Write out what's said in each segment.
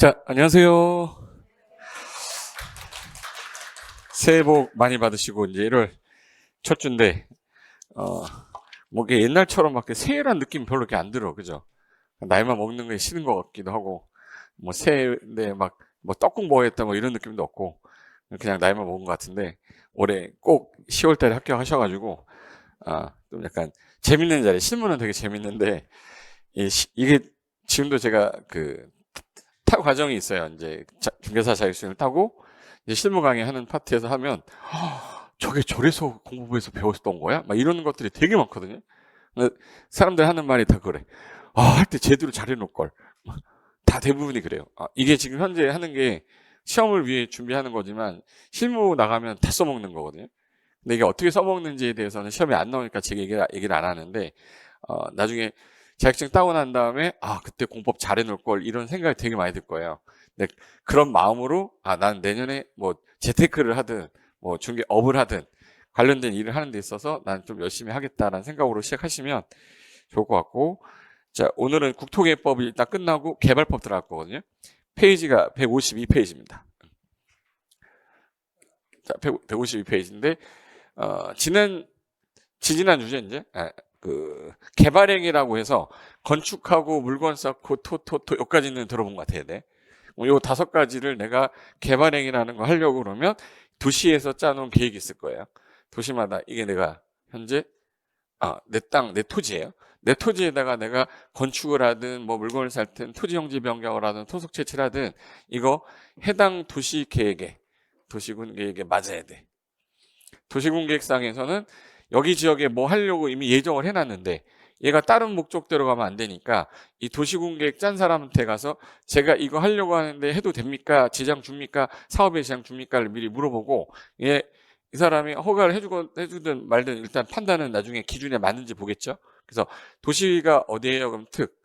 자, 안녕하세요. 새해 복 많이 받으시고, 이제 1월 첫 주인데, 뭐, 이게 옛날처럼 막 새해란 느낌 별로 이렇게 안 들어. 그죠? 나이만 먹는 게 싫은 것 같기도 하고, 뭐, 새해인데 막, 뭐, 떡국 먹었다 뭐 이런 느낌도 없고, 그냥 나이만 먹은 것 같은데, 올해 꼭 10월 달에 합격하셔가지고, 좀 약간 재밌는 자리, 신문은 되게 재밌는데, 이게 지금도 제가 타 과정이 있어요. 이제 중개사 자격증을 따고 이제 실무 강의하는 파트에서 하면 저게 저래서 공부부에서 배웠던 거야? 막 이런 것들이 되게 많거든요. 근데 사람들 하는 말이 다 그래. 할 때 제대로 잘해놓을 걸. 다 대부분이 그래요. 이게 지금 현재 하는 게 시험을 위해 준비하는 거지만 실무 나가면 다 써먹는 거거든요. 근데 이게 어떻게 써먹는지에 대해서는 시험에 안 나오니까 제가 얘기를 안 하는데 나중에 자격증 따고 난 다음에 그때 공법 잘해놓을 걸 이런 생각이 되게 많이 들 거예요. 근데 그런 마음으로 난 내년에 뭐 재테크를 하든 뭐 중개업을 하든 관련된 일을 하는 데 있어서 난 좀 열심히 하겠다라는 생각으로 시작하시면 좋을 것 같고, 자, 오늘은 국토개법이 일단 끝나고 개발법 들어갈 거거든요. 페이지가 152페이지입니다. 자, 152페이지인데 지지난 주제 이제 개발행위라고 해서 건축하고 물건 쌓고 토토토 여기까지는 들어본 것 같아야 돼. 요 5가지를 내가 개발행위라는 거 하려고 그러면 도시에서 짜놓은 계획이 있을 거예요. 도시마다 이게 내가 현재 내 땅, 내 토지예요. 내 토지에다가 내가 건축을 하든 뭐 물건을 살든 토지 형지 변경을 하든 토속 채취를 하든 이거 해당 도시 계획에 도시군 계획에 맞아야 돼. 도시군 계획상에서는 여기 지역에 뭐 하려고 이미 예정을 해놨는데 얘가 다른 목적대로 가면 안 되니까 이 도시군 계획 짠 사람한테 가서 제가 이거 하려고 하는데 해도 됩니까? 지장 줍니까? 사업에 지장 줍니까?를 미리 물어보고 이 사람이 허가를 해주든 말든 일단 판단은 나중에 기준에 맞는지 보겠죠. 그래서 도시가 어디예요? 그럼 특,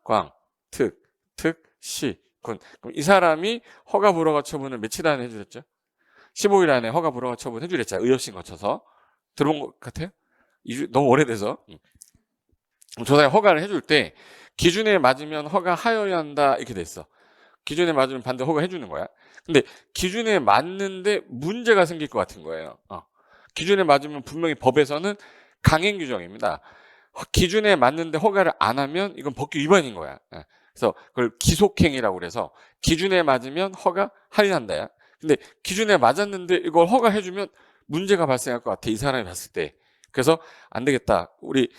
광, 특, 시, 군. 그럼 이 사람이 허가 불허가 처분을 며칠 안에 해주셨죠? 15일 안에 허가 불허가 처분 해주랬죠. 의협심 거쳐서. 들어본 것 같아요? 너무 오래돼서. 조사에 허가를 해줄 때 기준에 맞으면 허가하여야 한다 이렇게 돼 있어. 기준에 맞으면 반대 허가해주는 거야. 근데 기준에 맞는데 문제가 생길 것 같은 거예요. 기준에 맞으면 분명히 법에서는 강행 규정입니다. 기준에 맞는데 허가를 안 하면 이건 법규 위반인 거야. 그래서 그걸 기속행위라고 그래서 기준에 맞으면 허가 할인한다야. 근데 기준에 맞았는데 이걸 허가해주면 문제가 발생할 것 같아. 이 사람이 봤을 때. 그래서 안 되겠다. 우리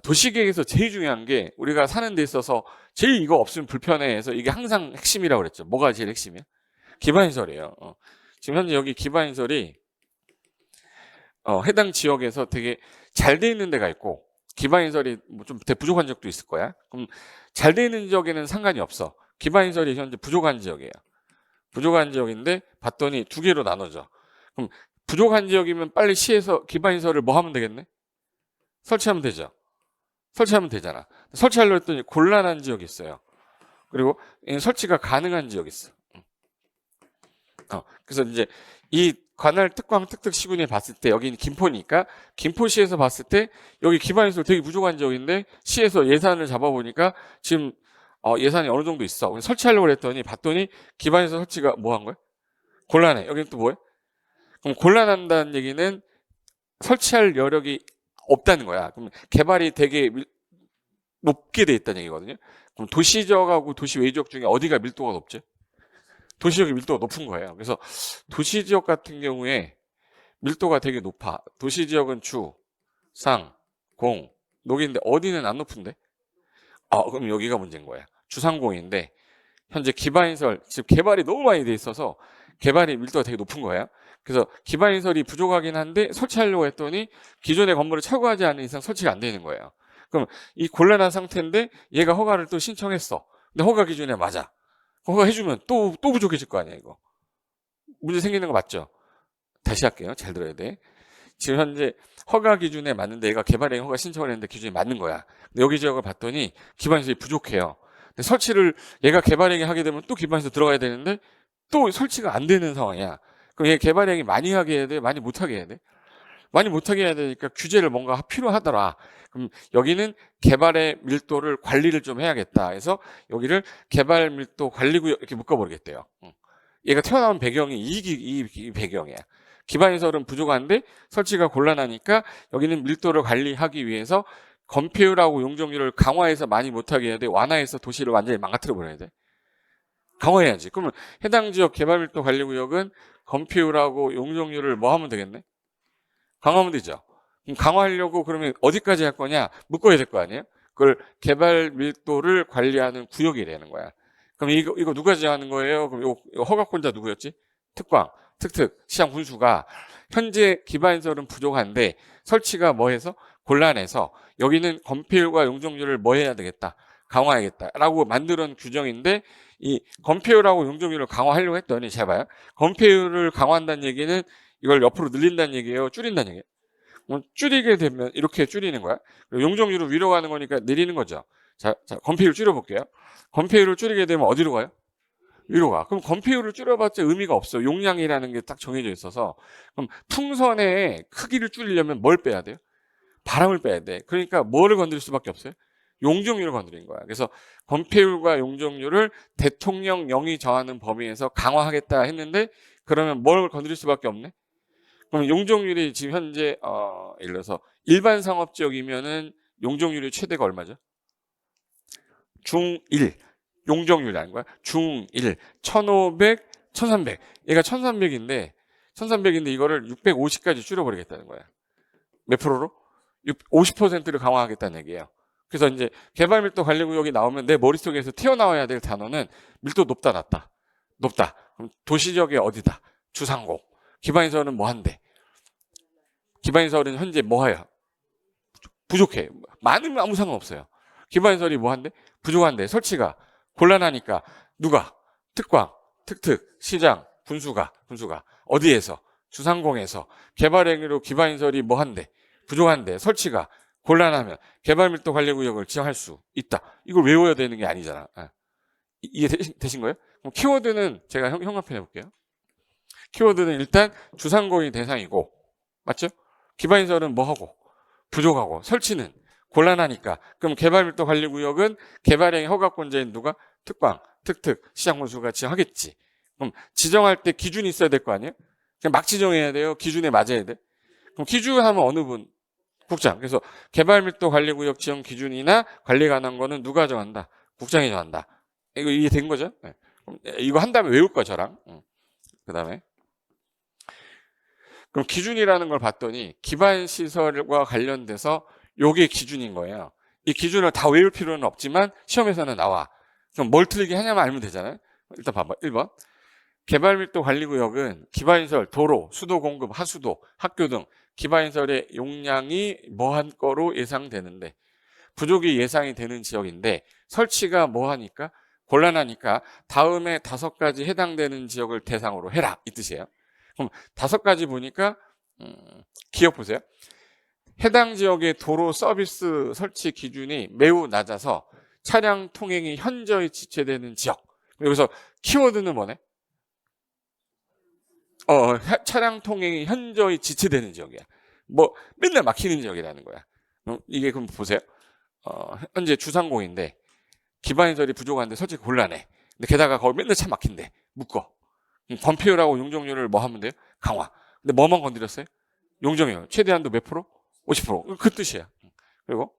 도시계획에서 제일 중요한 게 우리가 사는 데 있어서 제일 이거 없으면 불편해해서 이게 항상 핵심이라고 그랬죠. 뭐가 제일 핵심이야? 기반시설이에요. 지금 현재 여기 기반시설이 해당 지역에서 되게 잘 돼 있는 데가 있고 기반시설이 좀 부족한 지역도 있을 거야. 그럼 잘 돼 있는 지역에는 상관이 없어. 기반시설이 현재 부족한 지역이에요. 부족한 지역인데 봤더니 2개로 나눠져. 그럼 부족한 지역이면 빨리 시에서 기반시설을 뭐 하면 되겠네? 설치하면 되죠. 설치하면 되잖아. 설치하려고 했더니 곤란한 지역이 있어요. 그리고 설치가 가능한 지역이 있어. 그래서 이제 이 관할 특광 특특 시군에 봤을 때 여기는 김포니까 김포시에서 봤을 때 여기 기반시설 되게 부족한 지역인데 시에서 예산을 잡아보니까 지금 예산이 어느 정도 있어. 설치하려고 했더니 봤더니 기반시설 설치가 뭐 한 거야? 곤란해. 여기는 또 뭐해? 그럼 곤란한다는 얘기는 설치할 여력이 없다는 거야. 그럼 개발이 되게 높게 돼 있다는 얘기거든요. 그럼 도시 지역하고 도시 외 지역 중에 어디가 밀도가 높지? 도시 지역이 밀도가 높은 거예요. 그래서 도시 지역 같은 경우에 밀도가 되게 높아. 도시 지역은 주, 상, 공, 녹인데 어디는 안 높은데? 그럼 여기가 문제인 거야. 주상공인데 현재 기반시설 지금 개발이 너무 많이 돼 있어서 개발이 밀도가 되게 높은 거예요. 그래서 기반시설이 부족하긴 한데 설치하려고 했더니 기존의 건물을 철거하지 않는 이상 설치가 안 되는 거예요. 그럼 이 곤란한 상태인데 얘가 허가를 또 신청했어. 근데 허가 기준에 맞아. 허가 해주면 또 부족해질 거 아니야 이거. 문제 생기는 거 맞죠? 다시 할게요. 잘 들어야 돼. 지금 현재 허가 기준에 맞는데 얘가 개발행 허가 신청을 했는데 기준이 맞는 거야. 근데 여기 지역을 봤더니 기반시설이 부족해요. 근데 설치를 얘가 개발행위 하게 되면 또 기반시설 들어가야 되는데 또 설치가 안 되는 상황이야. 그럼 얘 개발행위 많이 하게 해야 돼? 많이 못 하게 해야 돼? 많이 못하게 해야 되니까 규제를 뭔가 필요하더라. 그럼 여기는 개발의 밀도를 관리를 좀 해야겠다 해서 여기를 개발 밀도 관리구역 이렇게 묶어버리겠대요. 얘가 튀어나온 배경이 이 배경이야. 기반시설은 부족한데 설치가 곤란하니까 여기는 밀도를 관리하기 위해서 건폐율하고 용적률을 강화해서 많이 못하게 해야 돼. 완화해서 도시를 완전히 망가뜨려 버려야 돼. 강화해야지. 그러면 해당 지역 개발밀도 관리구역은 건폐율하고 용적률을 뭐 하면 되겠네? 강화하면 되죠. 그럼 강화하려고 그러면 어디까지 할 거냐? 묶어야 될 거 아니에요? 그걸 개발 밀도를 관리하는 구역이라는 거야. 그럼 이거 누가 정하는 거예요? 그럼 이거 허가권자 누구였지? 특광, 특특, 시장 군수가 현재 기반시설은 부족한데 설치가 뭐해서 곤란해서 여기는 건폐율과 용적률을 뭐 해야 되겠다? 강화해야겠다라고 만드는 규정인데 이 건폐율하고 용적률을 강화하려고 했더니 잘 봐요. 건폐율을 강화한다는 얘기는 이걸 옆으로 늘린다는 얘기예요? 줄인다는 얘기예요? 줄이게 되면 이렇게 줄이는 거야. 용적률을 위로 가는 거니까 내리는 거죠. 자, 건폐율 줄여볼게요. 건폐율을 줄이게 되면 어디로 가요? 위로 가. 그럼 건폐율을 줄여봤자 의미가 없어. 용량이라는 게 딱 정해져 있어서. 그럼 풍선의 크기를 줄이려면 뭘 빼야 돼요? 바람을 빼야 돼. 그러니까 뭐를 건드릴 수밖에 없어요? 용적률을 건드린 거야. 그래서 건폐율과 용적률을 대통령령이 정하는 범위에서 강화하겠다 했는데 그러면 뭘 건드릴 수밖에 없네? 그럼 용적률이 지금 현재 예를 들어서 일반 상업지역이면은 용적률이 최대가 얼마죠? 중1 용적률이라는 거야. 중1 1500, 1300. 얘가 1300인데 이거를 650까지 줄여버리겠다는 거야. 몇 프로로? 50%를 강화하겠다는 얘기예요. 그래서 이제 개발밀도 관리구역이 나오면 내 머릿속에서 튀어나와야 될 단어는 밀도 높다 낮다. 높다. 그럼 도시지역이 어디다? 주상공. 기반시설은 뭐 한대? 기반시설은 현재 뭐 해요? 부족해. 많으면 아무 상관없어요. 기반시설이 뭐 한대? 부족한데 설치가 곤란하니까 누가? 특광, 특특, 시장, 군수가 어디에서? 주상공에서 개발행위로 기반시설이 뭐 한대? 부족한데 설치가 곤란하면 개발밀도 관리구역을 지정할 수 있다. 이걸 외워야 되는 게 아니잖아. 이해 되신 거예요? 그럼 키워드는 제가 형광펜 해볼게요. 키워드는 일단 주상공이 대상이고 맞죠? 기반시설은 뭐하고? 부족하고 설치는 곤란하니까 그럼 개발밀도 관리구역은 개발행위 허가권자인 누가? 특광, 특특, 시장군수가 지정하겠지. 그럼 지정할 때 기준이 있어야 될 거 아니에요? 그냥 막 지정해야 돼요? 기준에 맞아야 돼? 그럼 기준하면 어느 분? 국장. 그래서 개발밀도 관리구역 지정 기준이나 관리 관한 거는 누가 정한다? 국장이 정한다. 이거 이해된 거죠? 네. 이거 한 다음에 외울 거야 저랑. 그 다음에 그럼 기준이라는 걸 봤더니 기반시설과 관련돼서 요게 기준인 거예요. 이 기준을 다 외울 필요는 없지만 시험에서는 나와. 그럼 뭘 틀리게 하냐면 알면 되잖아요. 일단 봐봐. 1번 개발밀도 관리구역은 기반시설, 도로, 수도 공급, 하수도, 학교 등 기반시설의 용량이 뭐한 거로 예상되는데 부족이 예상이 되는 지역인데 설치가 뭐하니까 곤란하니까 다음에 5가지 해당되는 지역을 대상으로 해라 이 뜻이에요. 그럼 5가지 보니까 기억 보세요. 해당 지역의 도로 서비스 설치 기준이 매우 낮아서 차량 통행이 현저히 지체되는 지역. 여기서 키워드는 뭐네? 차량 통행이 현저히 지체되는 지역이야. 뭐 맨날 막히는 지역이라는 거야. 이게 그럼 보세요. 현재 주상공인데 기반시설이 부족한데 설치 곤란해. 근데 게다가 거기 맨날 차 막힌대. 묶어. 건폐율하고 용적률을 뭐 하면 돼요? 강화. 근데 뭐만 건드렸어요? 용적률. 최대한도 몇 프로? 50%. 그 뜻이야. 그리고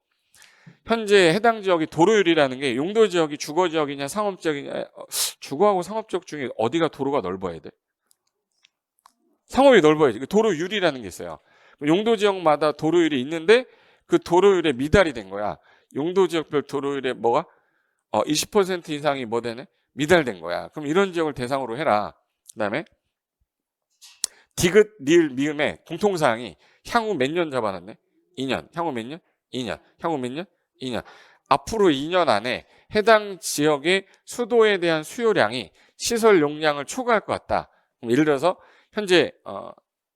현재 해당 지역이 도로율이라는 게 용도 지역이 주거 지역이냐 상업 지역이냐 주거하고 상업 지역 중에 어디가 도로가 넓어야 돼? 상업이 넓어야지. 도로율이라는 게 있어요. 용도 지역마다 도로율이 있는데 그 도로율에 미달이 된 거야. 용도 지역별 도로율에 뭐가 20% 이상이 뭐 되네? 미달된 거야. 그럼 이런 지역을 대상으로 해라. 그다음에 디귿, 리을, 미음의 공통사항이 향후 몇 년 잡아놨네? 2년. 향후 몇 년? 2년. 향후 몇 년? 2년. 앞으로 2년 안에 해당 지역의 수도에 대한 수요량이 시설 용량을 초과할 것 같다. 그럼 예를 들어서 현재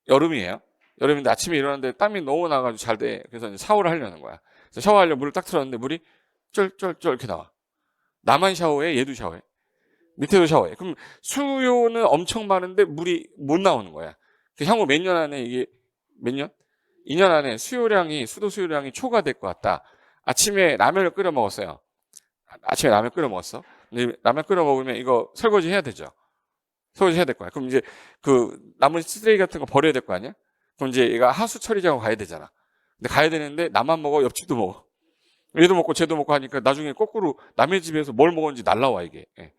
여름이에요. 여름인데 아침에 일어났는데 땀이 너무 나가지고 잘 돼. 그래서 이제 샤워를 하려는 거야. 그래서 샤워하려고 물을 딱 틀었는데 물이 쩔쩔쩔 이렇게 나와. 나만 샤워해? 얘도 샤워해? 밑에도 샤워해. 그럼 수요는 엄청 많은데 물이 못 나오는 거야. 그 향후 몇 년 안에 이게 몇 년? 2년 안에 수도 수요량이 초과될 것 같다. 아침에 라면을 끓여 먹었어요. 아침에 라면 끓여 먹었어. 근데 라면 끓여 먹으면 이거 설거지 해야 되죠. 설거지 해야 될 거야. 그럼 이제 그 남은 쓰레기 같은 거 버려야 될 거 아니야? 그럼 이제 얘가 하수 처리장으로 가야 되잖아. 근데 가야 되는데 나만 먹어, 옆집도 먹어. 얘도 먹고 쟤도 먹고 하니까 나중에 거꾸로 남의 집에서 뭘 먹었는지 날라와 이게. 예.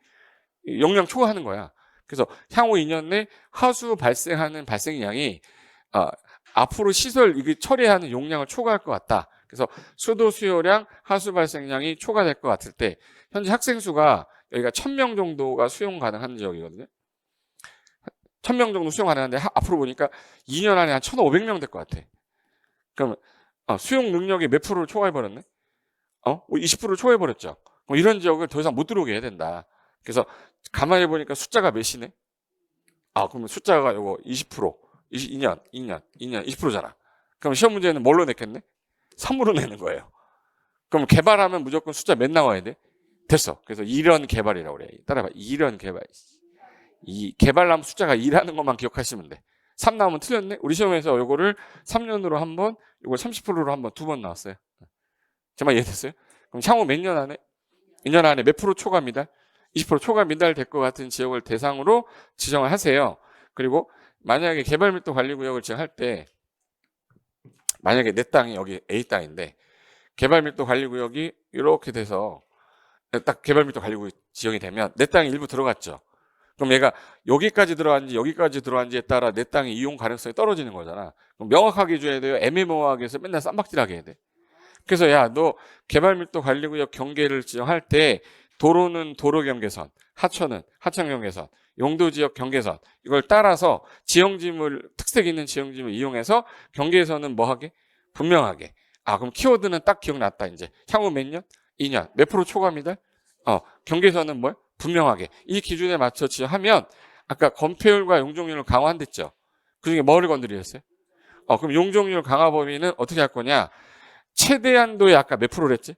용량 초과하는 거야. 그래서 향후 2년 내 하수 발생하는 발생량이 앞으로 시설 이게 처리하는 용량을 초과할 것 같다. 그래서 수도 수요량, 하수 발생량이 초과될 것 같을 때 현재 학생 수가 여기가 1000명 정도가 수용 가능한 지역이거든요. 1000명 정도 수용 가능한데 앞으로 보니까 2년 안에 한 1500명 될 것 같아. 그럼 수용 능력이 몇 프로를 초과해버렸네? 20%를 초과해버렸죠. 이런 지역을 더 이상 못 들어오게 해야 된다. 그래서 가만히 보니까 숫자가 몇이네? 그러면 숫자가 요거 20%, 2년, 20%잖아. 그럼 시험 문제는 뭘로 냈겠네? 3으로 내는 거예요. 그럼 개발하면 무조건 숫자 몇 나와야 돼? 됐어. 그래서 이런 개발이라고 그래. 따라봐. 이런 개발. 이 개발하면 숫자가 2라는 것만 기억하시면 돼. 3 나오면 틀렸네? 우리 시험에서 요거를 3년으로 한 번, 요걸 30%로 한 번, 2번 나왔어요. 정말 이해됐어요? 그럼 향후 몇 년 안에? 2년 안에 몇 프로 초과 미달? 20% 초과 미달될 것 같은 지역을 대상으로 지정을 하세요. 그리고 만약에 개발밀도관리구역을 지정할 때 만약에 내 땅이 여기 A 땅인데 개발밀도관리구역이 이렇게 돼서 딱 개발밀도관리구역 지정이 되면 내 땅이 일부 들어갔죠. 그럼 얘가 여기까지 들어왔는지 여기까지 들어왔는지에 따라 내 땅의 이용 가능성이 떨어지는 거잖아. 그럼 명확하게 줘야 돼요? 애매모호하게 해서 맨날 쌈박질하게 해야 돼? 그래서 야, 너 개발밀도관리구역 경계를 지정할 때 도로는 도로경계선, 하천은 하천경계선, 용도지역 경계선 이걸 따라서 지형지물 특색 있는 지형지물 이용해서 경계선은 뭐하게? 분명하게. 그럼 키워드는 딱 기억났다 이제. 향후 몇 년? 2년. 몇 프로 초과입니다? 경계선은 뭐야? 분명하게. 이 기준에 맞춰 지정하면 아까 건폐율과 용적률을 강화한댔죠. 그중에 뭐를 건드리셨어요? 그럼 용적률 강화 범위는 어떻게 할 거냐? 최대한도에 아까 몇 프로를 했지?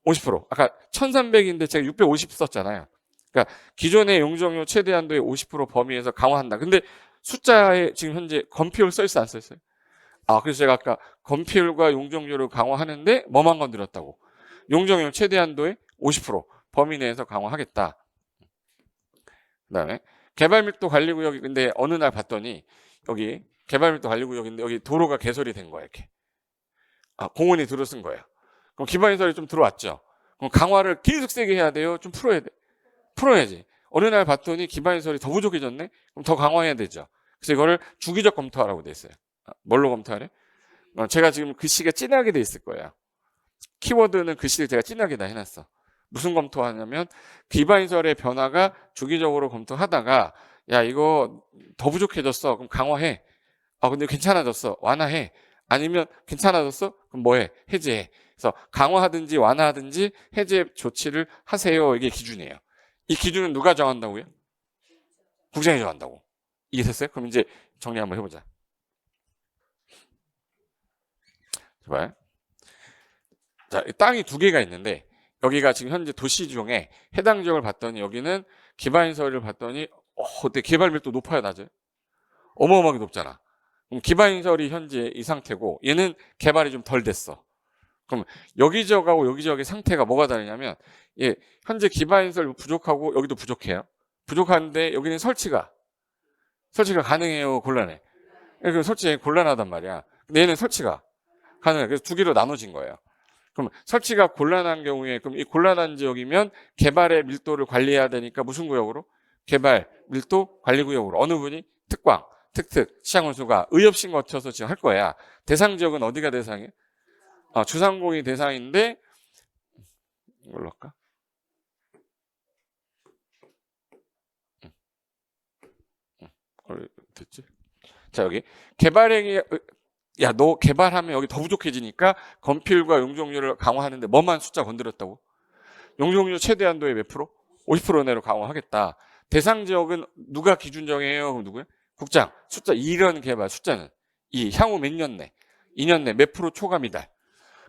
50%. 아까 1300인데 제가 650 썼잖아요. 그러니까 기존의 용적률 최대한도의 50% 범위에서 강화한다. 근데 숫자에 지금 현재 건폐율 써있어 안 써있어요? 그래서 제가 아까 건폐율과 용적률을 강화하는데 뭐만 건드렸다고? 용적률 최대한도의 50% 범위 내에서 강화하겠다. 그 다음에 개발밀도관리구역이 근데 어느 날 봤더니 여기 개발밀도관리구역인데 여기 도로가 개설이 된 거야 이렇게. 공원이 들어선 거예요. 그럼 기반시설이 좀 들어왔죠. 그럼 강화를 계속 세게 해야 돼요? 좀 풀어야 돼? 풀어야지. 어느 날 봤더니 기반시설이 더 부족해졌네? 그럼 더 강화해야 되죠. 그래서 이거를 주기적 검토하라고 돼 있어요. 뭘로 검토하래? 제가 지금 글씨가 진하게 돼 있을 거예요. 키워드는 글씨를 제가 진하게 다 해놨어. 무슨 검토하냐면 기반시설의 변화가 주기적으로 검토하다가 야 이거 더 부족해졌어. 그럼 강화해. 근데 괜찮아졌어. 완화해. 아니면 괜찮아졌어? 그럼 뭐해? 해제해. 그래서 강화하든지 완화하든지 해제 조치를 하세요. 이게 기준이에요. 이 기준은 누가 정한다고요? 국장이 정한다고. 이해됐어요? 그럼 이제 정리 한번 해보자. 제발. 자, 땅이 두 개가 있는데 여기가 지금 현재 도시 중에 해당 지역을 봤더니 여기는 기반시설을 봤더니 어때? 개발밀도 높아요, 낮아요? 어마어마하게 높잖아. 그럼 기반시설이 현재 이 상태고 얘는 개발이 좀 덜 됐어. 그럼 여기 지역하고 여기 지역의 상태가 뭐가 다르냐면 현재 기반시설 부족하고 여기도 부족해요. 부족한데 여기는 설치가 가능해요, 곤란해? 그럼 설치 곤란하단 말이야. 근데 얘는 설치가 가능해. 그래서 두 개로 나눠진 거예요. 그럼 설치가 곤란한 경우에 그럼 이 곤란한 지역이면 개발의 밀도를 관리해야 되니까 무슨 구역으로? 개발 밀도 관리 구역으로. 어느 분이? 특광, 특특, 시장원수가 의협심 거쳐서 지금 할 거야. 대상 지역은 어디가 대상이에요? 주상공이 대상인데 이걸로 할까? 됐지? 자 여기 개발행위 야 너 개발하면 여기 더 부족해지니까 건폐율과 용적률을 강화하는데 뭐만 숫자 건드렸다고? 용적률 최대한도의 몇 프로? 50% 내로 강화하겠다. 대상 지역은 누가 기준 정해요? 그럼 누구야? 국장. 숫자 2년 개발 숫자는 향후 몇 년 내? 2년 내 몇 프로 초과 미달.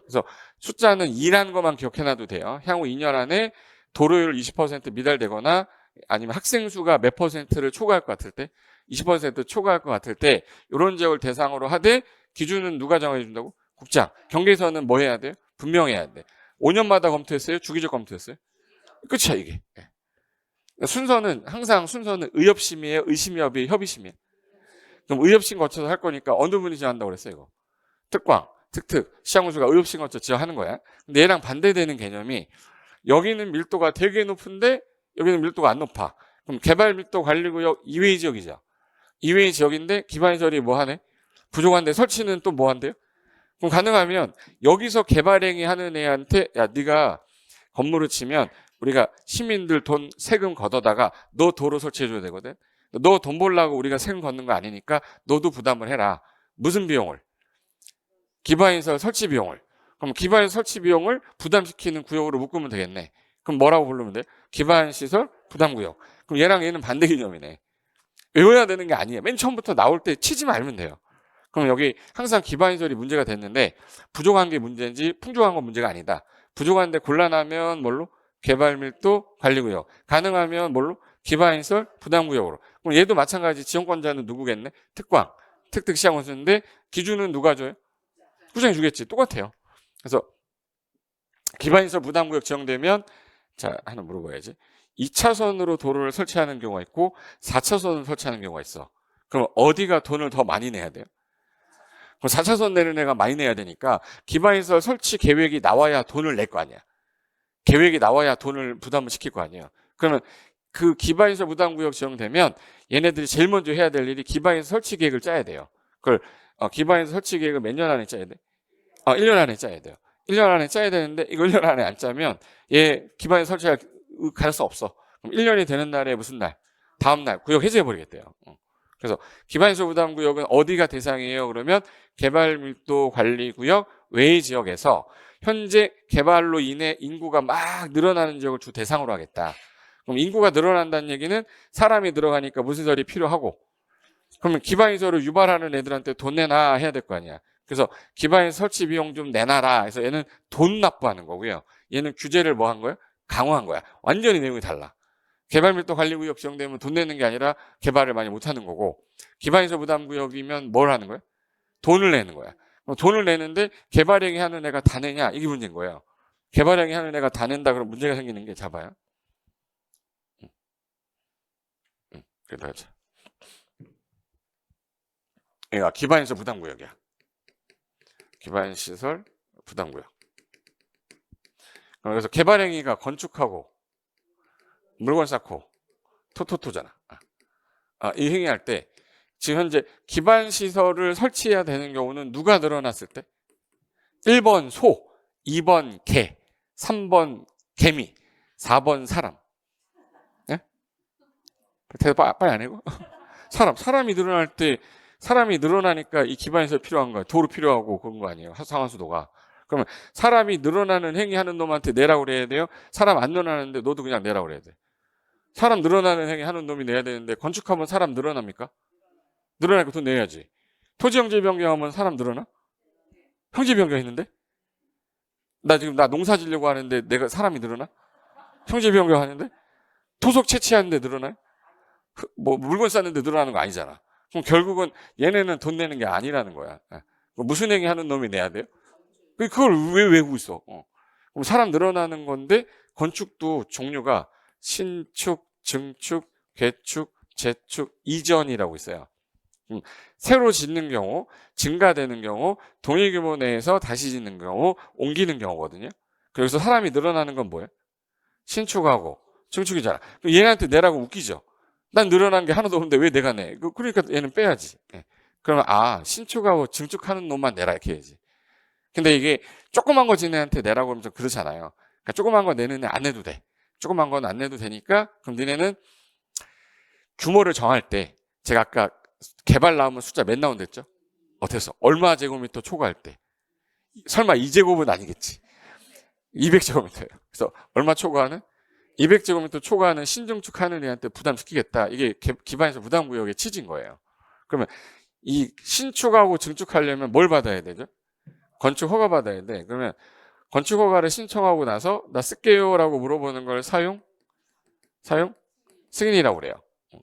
그래서 숫자는 2라는 것만 기억해놔도 돼요. 향후 2년 안에 도로율 20% 미달되거나 아니면 학생 수가 몇 %를 초과할 것 같을 때 20% 초과할 것 같을 때 이런 지역을 대상으로 하되 기준은 누가 정해준다고? 국장. 경계선은 뭐 해야 돼요? 분명해야 돼. 5년마다 검토했어요? 주기적 검토했어요? 끝이야 이게. 순서는 항상 순서는 의협심이에요? 의심협이에요? 협의심이에요? 그럼 의협심 거쳐서 할 거니까 어느 분이 지어한다고 그랬어요 이거? 특광, 특특, 시장군수가 의협심 거쳐 지어하는 거야. 근데 얘랑 반대되는 개념이 여기는 밀도가 되게 높은데 여기는 밀도가 안 높아. 그럼 개발 밀도 관리구역 이외의 지역이죠. 이외의 지역인데 기반시설이 뭐 하네? 부족한데 설치는 또 뭐 한대요? 그럼 가능하면 여기서 개발행위 하는 애한테 야 네가 건물을 치면 우리가 시민들 돈 세금 걷어다가 너 도로 설치해줘야 되거든. 너 돈 벌라고 우리가 세금 걷는 거 아니니까 너도 부담을 해라. 무슨 비용을? 기반시설 설치 비용을. 그럼 기반시설 설치 비용을 부담시키는 구역으로 묶으면 되겠네. 그럼 뭐라고 부르면 돼? 기반시설 부담구역. 그럼 얘랑 얘는 반대 개념이네. 외워야 되는 게 아니에요. 맨 처음부터 나올 때 치지만 알면 돼요. 그럼 여기 항상 기반시설이 문제가 됐는데 부족한 게 문제인지 풍족한 건 문제가 아니다. 부족한데 곤란하면 뭘로? 개발밀도 관리구역. 가능하면 뭘로? 기반시설 부담구역으로. 그럼 얘도 마찬가지 지정권자는 누구겠네? 특광, 특특시장군수인데 기준은 누가 줘요? 구청이 주겠지. 똑같아요. 그래서 기반시설 부담구역 지정되면 자 하나 물어봐야지. 2차선으로 도로를 설치하는 경우가 있고 4차선을 설치하는 경우가 있어. 그럼 어디가 돈을 더 많이 내야 돼요? 그럼 4차선 내는 애가 많이 내야 되니까 기반시설 설치 계획이 나와야 돈을 낼 거 아니야. 계획이 나와야 돈을 부담을 시킬 거 아니에요. 그러면 그 기반시설 부담구역 지정되면 얘네들이 제일 먼저 해야 될 일이 기반시설 설치 계획을 짜야 돼요. 그걸 기반시설 설치 계획을 몇 년 안에 짜야 돼? 1년 안에 짜야 돼요. 1년 안에 짜야 되는데 이거 1년 안에 안 짜면 얘 기반시설 설치할 가능성 없어. 그럼 1년이 되는 날에 무슨 날? 다음 날 구역 해제해버리겠대요. 그래서 기반시설 부담구역은 어디가 대상이에요? 그러면 개발밀도관리구역 외의 지역에서 현재 개발로 인해 인구가 막 늘어나는 지역을 주 대상으로 하겠다. 그럼 인구가 늘어난다는 얘기는 사람이 들어가니까 무시설이 필요하고 그러면 기반시설을 유발하는 애들한테 돈 내놔 해야 될 거 아니야. 그래서 기반시설 설치 비용 좀 내놔라 해서 얘는 돈 납부하는 거고요. 얘는 규제를 뭐 한 거예요? 강화한 거야. 완전히 내용이 달라. 개발밀도 관리구역 지정되면 돈 내는 게 아니라 개발을 많이 못하는 거고 기반시설 부담구역이면 뭘 하는 거야? 돈을 내는 거야. 돈을 내는데 개발행위 하는 애가 다 내냐? 이게 문제인 거예요. 개발행위 하는 애가 다 낸다 그러면 문제가 생기는 게 잡아요. 그래서 얘가 기반시설 부담구역이야. 기반시설 부담구역. 그래서 개발행위가 건축하고 물건 쌓고 토토토잖아. 이 행위할 때 지금 현재 기반시설을 설치해야 되는 경우는 누가 늘어났을 때? 1번 소, 2번 개, 3번 개미, 4번 사람. 예? 대답 빨리 안 해고? 사람이 늘어날 때 사람이 늘어나니까 이 기반시설 필요한 거야. 도로 필요하고 그런 거 아니에요. 상하수도가. 그러면 사람이 늘어나는 행위하는 놈한테 내라고 그래야 돼요? 사람 안 늘어나는데 너도 그냥 내라고 그래야 돼. 사람 늘어나는 행위 하는 놈이 내야 되는데 건축하면 사람 늘어납니까? 늘어나니까 돈 내야지. 토지 형질 변경하면 사람 늘어나? 형질 변경했는데? 나 농사 지려고 하는데 내가 사람이 늘어나? 형질 변경하는데? 토속 채취하는데 늘어나요? 뭐 물건 쌓는데 늘어나는 거 아니잖아. 그럼 결국은 얘네는 돈 내는 게 아니라는 거야. 무슨 행위 하는 놈이 내야 돼요? 그걸 왜 외우고 있어? 그럼 사람 늘어나는 건데 건축도 종류가 신축, 증축, 개축, 재축, 이전이라고 있어요. 새로 짓는 경우, 증가되는 경우, 동일 규모 내에서 다시 짓는 경우, 옮기는 경우거든요. 그래서 사람이 늘어나는 건 뭐예요? 신축하고 증축이잖아. 그럼 얘한테 내라고 웃기죠. 난 늘어난 게 하나도 없는데 왜 내가 내? 그러니까 얘는 빼야지. 그러면 신축하고 증축하는 놈만 내라 이렇게 해야지. 근데 이게 조그만 거 짓는 애한테 내라고 하면 좀 그렇잖아요. 그러니까 조그만 거 내는 애 안 내도 돼. 조그만 건 안 내도 되니까 그럼 니네는 규모를 정할 때 제가 아까 개발 나오면 숫자 몇 나온다 했죠? 어땠어? 얼마 제곱미터 초과할 때? 설마 2제곱은 아니겠지? 200제곱미터예요. 그래서 얼마 초과하는? 200제곱미터 초과하는 신증축하는 애한테 부담시키겠다. 이게 기반시설 부담구역의 취지인 거예요. 그러면 이 신축하고 증축하려면 뭘 받아야 되죠? 건축 허가 받아야 돼. 그러면 건축 허가를 신청하고 나서 나 쓸게요 라고 물어보는 걸 사용? 승인이라고 그래요.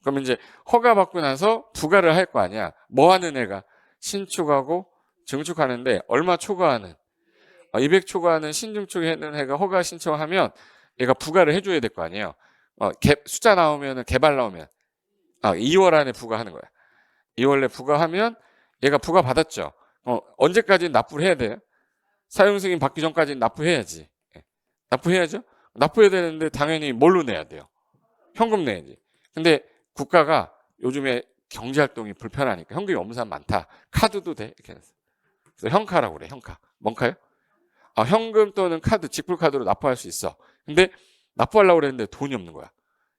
그러면 이제 허가 받고 나서 부가를 할 거 아니야. 뭐 하는 애가? 신축하고 증축하는데 얼마 초과하는 200 초과하는 신증축하는 애가 허가 신청하면 얘가 부과를 해줘야 될 거 아니에요. 숫자 나오면 개발 나오면 2월 안에 부과하는 거야. 2월 내 부과하면 얘가 부과 받았죠. 언제까지 납부를 해야 돼요? 사용 승인 받기 전까지 납부해야지. 납부해야죠. 납부해야 되는데 당연히 뭘로 내야 돼요? 현금 내야지. 근데 국가가 요즘에 경제활동이 불편하니까 현금이 없는 사람 많다. 카드도 돼. 이렇게 해서. 그래서 현카라고 그래. 현카. 뭔카요? 현금 또는 카드, 직불카드로 납부할 수 있어. 근데 납부하려고 그랬는데 돈이 없는 거야.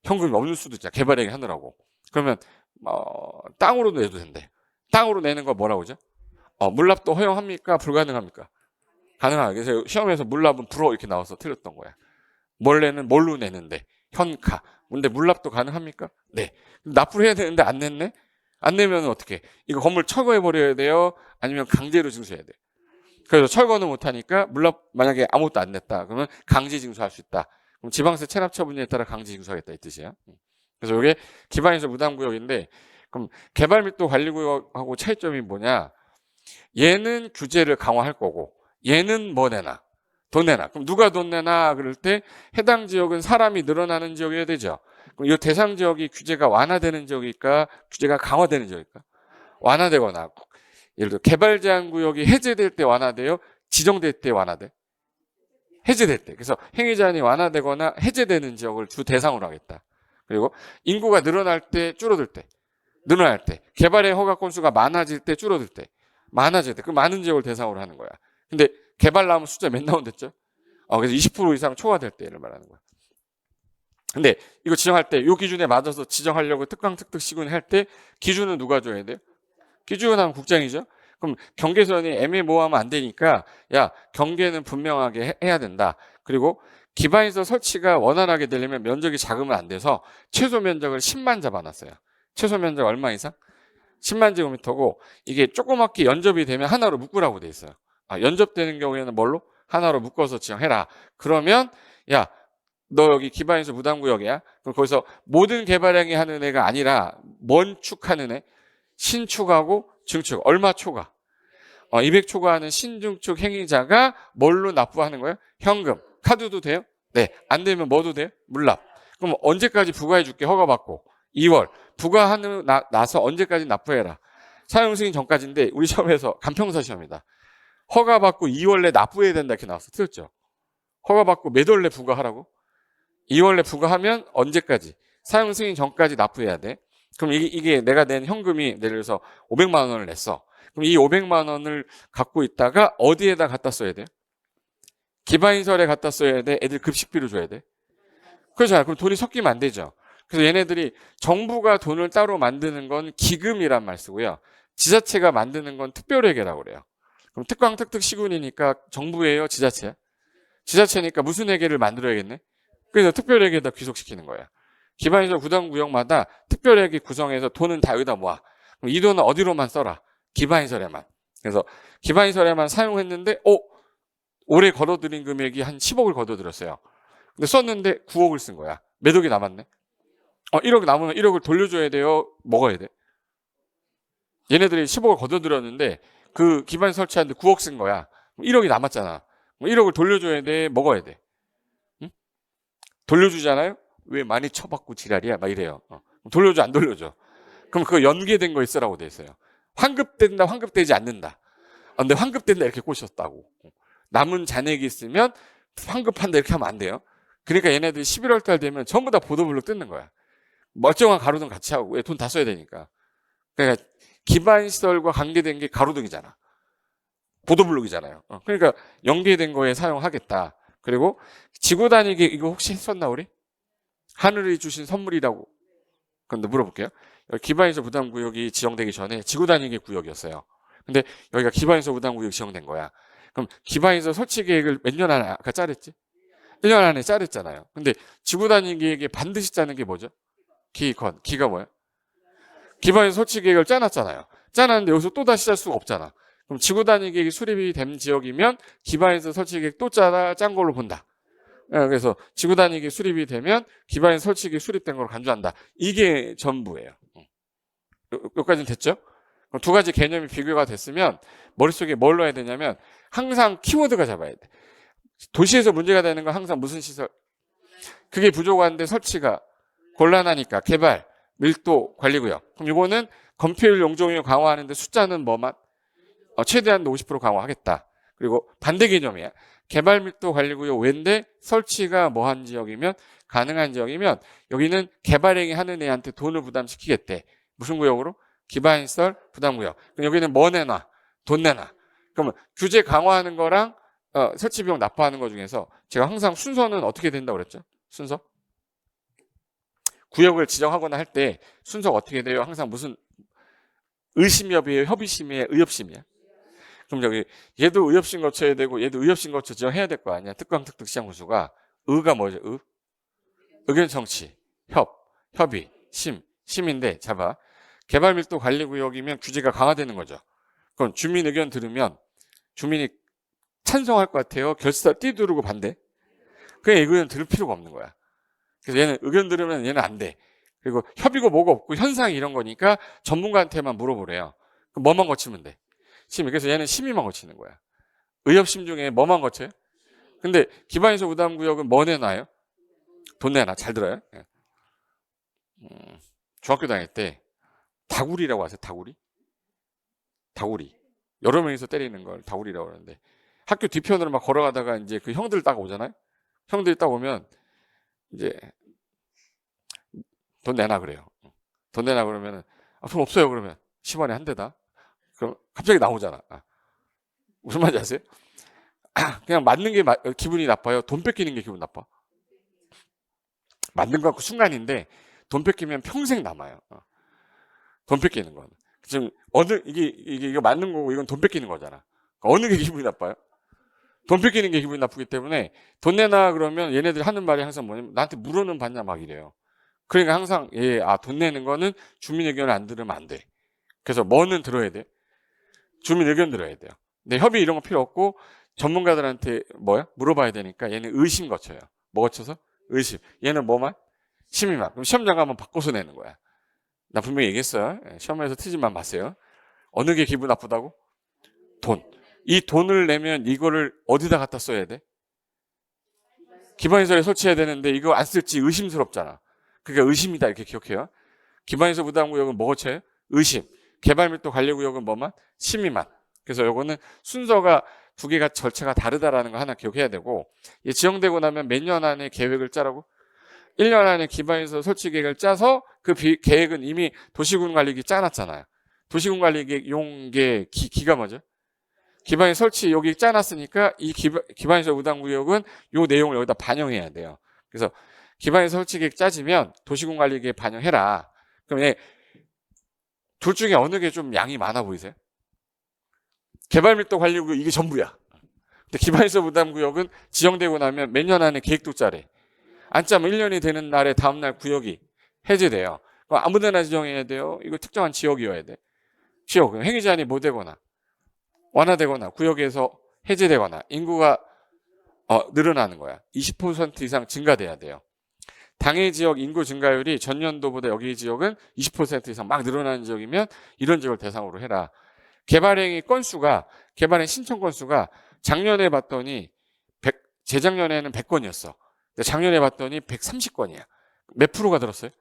현금이 없는 수도 있잖아. 개발행위 하느라고. 그러면 땅으로 내도 된대. 땅으로 내는 거 뭐라고 그러죠? 물납도 허용합니까? 불가능합니까? 가능하게. 그래서 시험에서 물납은 불어 이렇게 나와서 틀렸던 거야. 원래는 뭘로 내는데? 현카. 근데 물납도 가능합니까? 네. 납부를 해야 되는데 안 냈네? 안 내면 어떻게? 이거 건물 철거해버려야 돼요? 아니면 강제로 징수해야 돼? 그래서 철거는 못하니까 물납 만약에 아무것도 안 냈다. 그러면 강제 징수할 수 있다. 그럼 지방세 체납 처분에 따라 강제 징수하겠다 이 뜻이야. 그래서 이게 기반인설 무담구역인데 그럼 개발密도 관리구역하고 차이점이 뭐냐? 얘는 규제를 강화할 거고 얘는 뭐 내나? 돈 내나. 그럼 누가 돈 내나? 그럴 때 해당 지역은 사람이 늘어나는 지역이어야 되죠. 그럼 이 대상 지역이 규제가 완화되는 지역일까? 규제가 강화되는 지역일까? 완화되거나 예를 들어 개발 제한 구역이 해제될 때 완화돼요? 지정될 때 완화돼? 해제될 때. 그래서 행위 제한이 완화되거나 해제되는 지역을 주 대상으로 하겠다. 그리고 인구가 늘어날 때 줄어들 때. 늘어날 때. 개발의 허가 건수가 많아질 때 줄어들 때. 많아질 때. 그 많은 지역을 대상으로 하는 거야. 근데 개발 나오면 숫자 몇 나온댔죠? 그래서 20% 이상 초과될 때를 말하는 거야. 근데 이거 지정할 때 이 기준에 맞아서 지정하려고 특강 특특 시군 할 때 기준은 누가 줘야 돼요? 기준하면 국장이죠. 그럼 경계선이 애매모호하면 안 되니까 야 경계는 분명하게 해야 된다. 그리고 기반시설 설치가 원활하게 되려면 면적이 작으면 안 돼서 최소 면적을 10만 잡아놨어요. 최소 면적 얼마 이상? 10만 제곱미터고 이게 조그맣게 연접이 되면 하나로 묶으라고 돼 있어요. 연접되는 경우에는 뭘로? 하나로 묶어서 지정해라. 그러면 야 너 여기 기반시설 무담구역이야? 그럼 거기서 모든 개발행위 하는 애가 아니라 뭔 축하는 애? 신축하고 증축. 얼마 초과? 200 초과하는 신증축 행위자가 뭘로 납부하는 거예요? 현금. 카드도 돼요? 네. 안 되면 뭐도 돼요? 물납. 그럼 언제까지 부과해 줄게? 허가받고. 2월. 부과하는 나서 언제까지 납부해라. 사용 승인 전까지인데 우리 시험에서 간평사 시험이다. 허가받고 2월 내 납부해야 된다 이렇게 나왔어. 틀렸죠? 허가받고 몇 월 내 부과하라고? 2월 내 부과하면 언제까지? 사용 승인 전까지 납부해야 돼. 그럼 이게 내가 낸 현금이 예를 들어서 500만 원을 냈어. 그럼 이 500만 원을 갖고 있다가 어디에다 갖다 써야 돼? 기반시설에 갖다 써야 돼? 애들 급식비로 줘야 돼? 그렇잖아요. 그럼 돈이 섞이면 안 되죠. 그래서 얘네들이 정부가 돈을 따로 만드는 건 기금이란 말 쓰고요. 지자체가 만드는 건 특별회계라고 그래요. 그럼 특광특특 시군이니까 정부예요? 지자체야? 지자체니까 무슨 회계를 만들어야겠네? 그래서 특별회계에다 귀속시키는 거야. 기반시설 구당구역마다 특별회계 구성해서 돈은 다 여기다 모아. 그럼 이 돈은 어디로만 써라? 기반시설에만. 그래서 기반시설에만 사용했는데 올해 걸어들인 금액이 한 10억을 걸어들였어요. 근데 썼는데 9억을 쓴 거야. 몇 억이 남았네? 1억 남으면 1억을 돌려줘야 돼요? 먹어야 돼? 얘네들이 10억을 걷어들였는데 그 기반시설 설치하는데 9억 쓴 거야. 1억이 남았잖아. 1억을 돌려줘야 돼? 먹어야 돼? 응? 돌려주잖아요? 왜 많이 쳐받고 지랄이야? 막 이래요. 돌려줘 안 돌려줘? 그럼 그거 연계된 거 있으라고 돼 있어요. 환급된다 환급되지 않는다. 근데 환급된다 이렇게 꼬셨다고. 남은 잔액이 있으면 환급한다 이렇게 하면 안 돼요. 그러니까 얘네들이 11월 달 되면 전부 다 보도블록 뜯는 거야. 멀쩡한 가로등 같이 하고 왜 돈 다 써야 되니까. 그러니까 기반시설과 관계된 게 가로등이잖아. 보도블록이잖아요. 그러니까 연계된 거에 사용하겠다. 그리고 지구 단위기 이거 혹시 했었나 우리? 하늘이 주신 선물이라고. 근데 물어볼게요. 기반시설 부담구역이 지정되기 전에 지구 단위기 구역이었어요. 근데 여기가 기반시설 부담구역이 지정된 거야. 그럼 기반시설 설치 계획을 몇 년 안에 아까 짜랬지? 1년 안에 짜랬잖아요. 근데 지구 단위 계획에 반드시 짜는 게 뭐죠? 기건. 기가 뭐야? 기반시설 설치 계획을 짜놨잖아요. 짜놨는데 여기서 또 다시 짤 수가 없잖아. 그럼 지구 단위 계획이 수립이 된 지역이면 기반시설 설치 계획 또 짠 걸로 본다. 그래서 지구 단위 계획 수립이 되면 기반시설 설치 계획 수립된 걸로 간주한다. 이게 전부예요. 여기까지는 됐죠? 그럼 두 가지 개념이 비교가 됐으면 머릿속에 뭘 넣어야 되냐면 항상 키워드가 잡아야 돼. 도시에서 문제가 되는 건 항상 무슨 시설? 그게 부족한데 설치가 곤란하니까 개발, 밀도, 관리구역. 그럼 이거는 건폐율 용적률 강화하는데 숫자는 뭐만? 최대한 50% 강화하겠다. 그리고 반대 개념이야. 개발 밀도 관리구역 외인데 설치가 뭐한 지역이면 가능한 지역이면 여기는 개발행위 하는 애한테 돈을 부담시키겠대. 무슨 구역으로? 기반시설 부담구역. 그럼 여기는 뭐 내놔? 돈 내놔. 그러면 규제 강화하는 거랑 설치 비용 납부하는 거 중에서 제가 항상 순서는 어떻게 된다고 그랬죠? 순서? 구역을 지정하거나 할 때 순서가 어떻게 돼요? 항상 무슨 의심협이에요? 협의심이에요? 의협심이야? 그럼 여기 얘도 의협심 거쳐야 되고 얘도 의협심 거쳐 지정해야 될 거 아니야? 특강, 특특, 시장, 구수가 의가 뭐죠? 의견 정치, 협의, 심인데 잡아. 개발 밀도 관리 구역이면 규제가 강화되는 거죠. 그럼 주민 의견 들으면 주민이 찬성할 것 같아요? 결사 띠두르고 반대? 그냥 의견 들을 필요가 없는 거야. 그래서 얘는 의견 들으면 얘는 안 돼. 그리고 협의고 뭐가 없고 현상이 이런 거니까 전문가한테만 물어보래요. 그럼 뭐만 거치면 돼? 심의. 그래서 얘는 심의만 거치는 거야. 의협심 중에 뭐만 거쳐요? 근데 기반시설 부담구역은 뭐 내놔요? 돈 내놔. 잘 들어요? 중학교 다닐 때 다구리라고 아세요? 다구리. 여러 명이서 때리는 걸 다구리라고 하는데 학교 뒤편으로 막 걸어가다가 이제 그 형들 딱 오잖아요. 형들이 딱 오면 이제 돈 내놔 그래요. 돈 내놔 그러면은 돈 없어요 그러면 10원에 한 대다. 그럼 갑자기 나오잖아. 무슨 말인지 아세요? 그냥 맞는 게 기분이 나빠요? 돈 뺏기는 게 기분 나빠? 맞는 거 같고 순간인데 돈 뺏기면 평생 남아요. 돈 뺏기는 건. 지금 이게 맞는 거고 이건 돈 뺏기는 거잖아. 어느 게 기분이 나빠요? 돈 뺏기는 게 기분이 나쁘기 때문에 돈 내놔 그러면 얘네들이 하는 말이 항상 뭐냐면 나한테 물어는 받냐 막 이래요. 그러니까 항상 돈 내는 거는 주민 의견을 안 들으면 안 돼. 그래서 뭐는 들어야 돼? 주민 의견 들어야 돼요. 근데 협의 이런 거 필요 없고 전문가들한테 물어봐야 되니까 얘는 의심 거쳐요. 뭐 거쳐서? 의심. 얘는 뭐만? 심의만. 그럼 시험장 가면 바꿔서 내는 거야. 나 분명히 얘기했어요. 시험에서 틀지만 마세요. 어느 게 기분 나쁘다고? 돈. 이 돈을 내면 이거를 어디다 갖다 써야 돼? 기반시설에 설치해야 되는데 이거 안 쓸지 의심스럽잖아. 그러니까 의심이다 이렇게 기억해요. 기반시설 부담구역은 뭐 거쳐요? 의심. 개발밀도 관리구역은 뭐만? 심의만. 그래서 요거는 순서가 두 개가 절차가 다르다라는 거 하나 기억해야 되고 지정되고 나면 몇 년 안에 계획을 짜라고? 1년 안에 기반시설 설치 계획을 짜서 그 계획은 이미 도시군관리기 짜놨잖아요. 도시군관리기 용계 기가 뭐죠? 기반시설 설치 여기 짜놨으니까 이 기반시설 우당구역은 요 내용을 여기다 반영해야 돼요. 그래서 기반시설 설치 계획 짜지면 도시군관리기에 반영해라. 그럼 둘 중에 어느 게 좀 양이 많아 보이세요? 개발밀도 관리구역 이게 전부야. 근데 기반시설 부담구역은 지정되고 나면 몇 년 안에 계획도 짜래. 안 짜면 1년이 되는 날에 다음날 구역이 해제돼요. 그럼 아무데나 지정해야 돼요. 이거 특정한 지역이어야 돼. 지역. 행위 제한이 못 되거나 완화되거나 구역에서 해제되거나 인구가 늘어나는 거야. 20% 이상 증가돼야 돼요. 당해 지역 인구 증가율이 전년도보다 여기 지역은 20% 이상 막 늘어나는 지역이면 이런 지역을 대상으로 해라. 개발행위 신청 건수가 작년에 봤더니 재작년에는 100건이었어. 작년에 봤더니 130건이야. 몇 프로가 들었어요?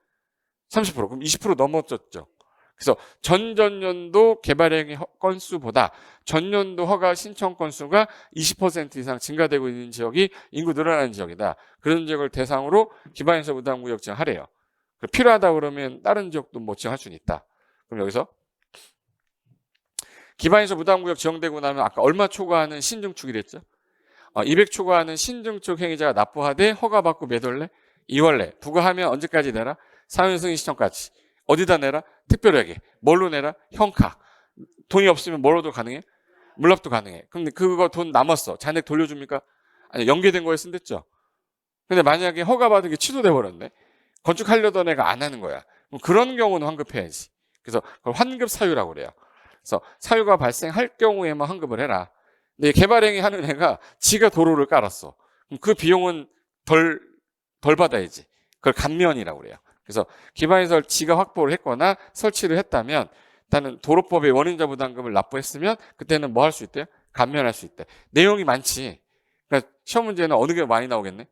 30%. 그럼 20% 넘었었죠. 그래서 전전년도 개발행위 건수보다 전년도 허가 신청 건수가 20% 이상 증가되고 있는 지역이 인구 늘어나는 지역이다. 그런 지역을 대상으로 기반시설 부담구역 지정하래요. 필요하다 그러면 다른 지역도 뭐 지정할 수는 있다. 그럼 여기서 기반시설 부담구역 지정되고 나면 아까 얼마 초과하는 신증축이랬죠? 200 초과하는 신증축 행위자가 납부하되 허가받고 몇 월 내? 2월 내. 부과하면 언제까지 내라? 사면 승인 시점까지. 어디다 내라? 특별하게. 뭘로 내라? 현카. 돈이 없으면 뭐로도 가능해? 물납도 가능해. 근데 그거 돈 남았어. 잔액 돌려줍니까? 아니, 연계된 거에 쓴댔죠. 근데 만약에 허가받은 게 취소돼 버렸네. 건축하려던 애가 안 하는 거야. 그럼 그런 경우는 환급해야지. 그래서 그걸 환급 사유라고 그래요. 그래서 사유가 발생할 경우에만 환급을 해라. 근데 개발행위 하는 애가 지가 도로를 깔았어. 그럼 그 비용은 덜 받아야지. 그걸 감면이라고 그래요. 그래서 기반시설 지가 확보를 했거나 설치를 했다면 일단은 도로법의 원인자 부담금을 납부했으면 그때는 뭐 할 수 있대요? 감면할 수 있대. 내용이 많지. 그러니까 시험 문제는 어느 게 많이 나오겠네?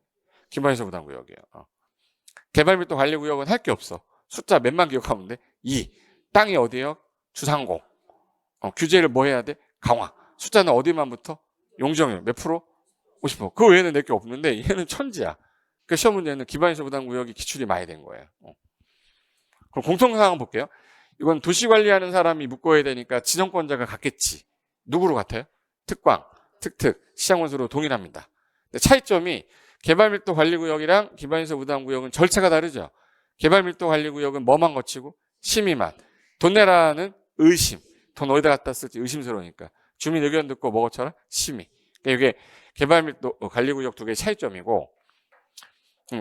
기반시설 부담구역이에요. 개발 및 또 관리 구역은 할 게 없어. 숫자 몇만 기억하면 돼? 2. 땅이 어디예요? 주상공. 규제를 뭐 해야 돼? 강화. 숫자는 어디만 붙어? 용적률 몇 프로? 50%. 그 외에는 낼 게 없는데 얘는 천지야. 그 시험 문제는 기반시설 부담구역이 기출이 많이 된 거예요. 그럼 공통사항 볼게요. 이건 도시 관리하는 사람이 묶어야 되니까 지정권자가 같겠지. 누구로 같아요? 특광, 특특, 시장원수로 동일합니다. 근데 차이점이 개발밀도 관리구역이랑 기반시설 부담구역은 절차가 다르죠. 개발밀도 관리구역은 뭐만 거치고 심의만. 돈 내라는 의심. 돈 어디다 갖다 쓸지 의심스러우니까. 주민 의견 듣고 뭐 거쳐라? 심의. 그러니까 이게 개발밀도 관리구역 두 개의 차이점이고,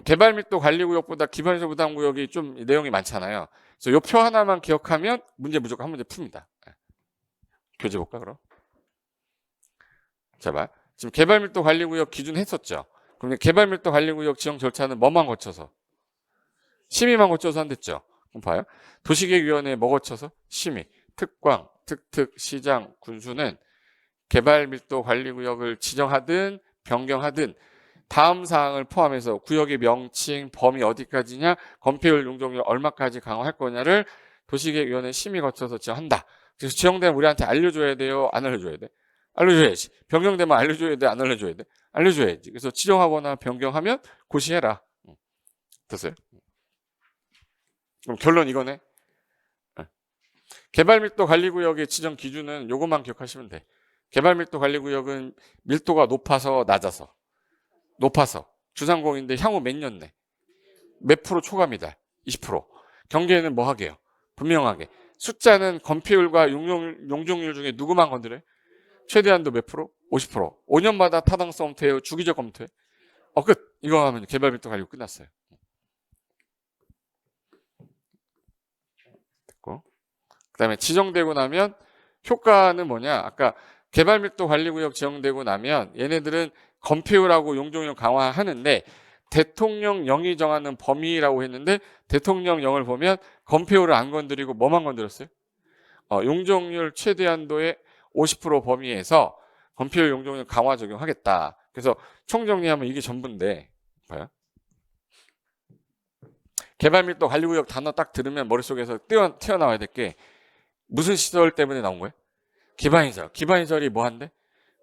개발밀도 관리구역보다 기반시설 부담구역이 좀 내용이 많잖아요. 그래서 이 표 하나만 기억하면 문제 무조건 한 문제 풉니다. 교재 볼까 그럼? 자 봐. 지금 개발밀도 관리구역 기준 했었죠. 그럼 개발밀도 관리구역 지정 절차는 뭐만 거쳐서? 심의만 거쳐서 한댔죠. 그럼 봐요. 도시계획위원회 뭐 거쳐서? 심의. 특광, 특특, 시장, 군수는 개발밀도 관리구역을 지정하든 변경하든 다음 사항을 포함해서 구역의 명칭, 범위 어디까지냐, 건폐율, 용적률 얼마까지 강화할 거냐를 도시계획위원회 심의 거쳐서 지정한다. 그래서 지정되면 우리한테 알려줘야 돼요? 안 알려줘야 돼? 알려줘야지. 변경되면 알려줘야 돼? 안 알려줘야 돼? 알려줘야지. 그래서 지정하거나 변경하면 고시해라. 됐어요? 그럼 결론 이거네. 개발밀도 관리구역의 지정 기준은 요것만 기억하시면 돼. 개발밀도 관리구역은 밀도가 높아서 낮아서. 높아서. 주상공인데 향후 몇 년 내? 몇 프로 초과입니다. 20%. 경계는 뭐 하게요? 분명하게. 숫자는 건폐율과 용적률 중에 누구만 건드려요? 최대한도 몇 프로? 50%. 5년마다 타당성 검토해요? 주기적 검토해? 끝. 이거 하면 개발밀도 관리구역 끝났어요. 됐고. 그 다음에 지정되고 나면 효과는 뭐냐? 아까 개발밀도 관리구역 지정되고 나면 얘네들은 건폐율하고 용적률 강화하는데 대통령령이 정하는 범위라고 했는데 대통령령을 보면 건폐율을 안 건드리고 뭐만 건드렸어요? 용적률 최대한도의 50% 범위에서 건폐율 용적률 강화 적용하겠다. 그래서 총정리하면 이게 전부인데 봐요. 개발밀도 관리구역 단어 딱 들으면 머릿속에서 튀어나와야 될 게 무슨 시설 때문에 나온 거예요? 기반시설. 기반시설이 뭐 한대?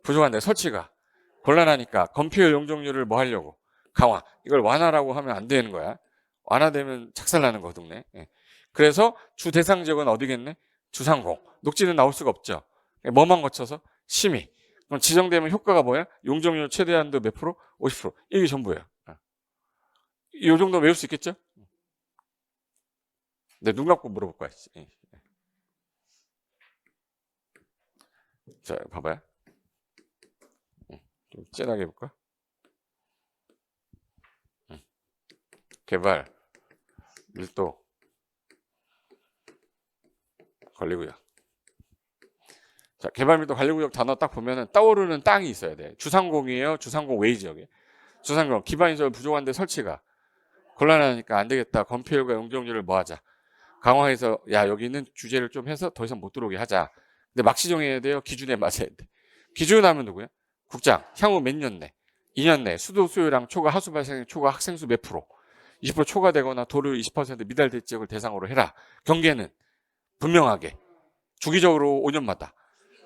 부족한데 설치가 곤란하니까 건폐율 용적률을 뭐 하려고? 강화. 이걸 완화라고 하면 안 되는 거야. 완화되면 착살나는 거든요. 그래서 주 대상 지역은 어디겠네? 주상공. 녹지는 나올 수가 없죠. 뭐만 거쳐서? 심의. 그럼 지정되면 효과가 뭐야? 용적률 최대한도 몇 프로? 50%. 이게 전부예요. 이 정도 외울 수 있겠죠? 네, 눈 감고 물어볼 거야. 자, 봐봐요. 좀 진하게 해볼까? 개발, 밀도, 관리구역. 자, 개발밀도 관리구역 단어 딱 보면은 떠오르는 땅이 있어야 돼. 주상공이에요? 주상공 외의 지역이에요? 주상공. 기반시설 부족한데 설치가 곤란하니까 안 되겠다. 건폐율과 용적률을 뭐 하자? 강화해서 야 여기는 규제를 좀 해서 더 이상 못 들어오게 하자. 근데 막 지정해야 돼요. 기준에 맞아야 돼. 기준 하면 누구야? 국장. 향후 몇 년 내? 2년 내 수도 수요랑 초과 하수 발생 초과 학생수 몇 프로? 20% 초과되거나 도로 20% 미달될 지역을 대상으로 해라. 경계는 분명하게 주기적으로 5년마다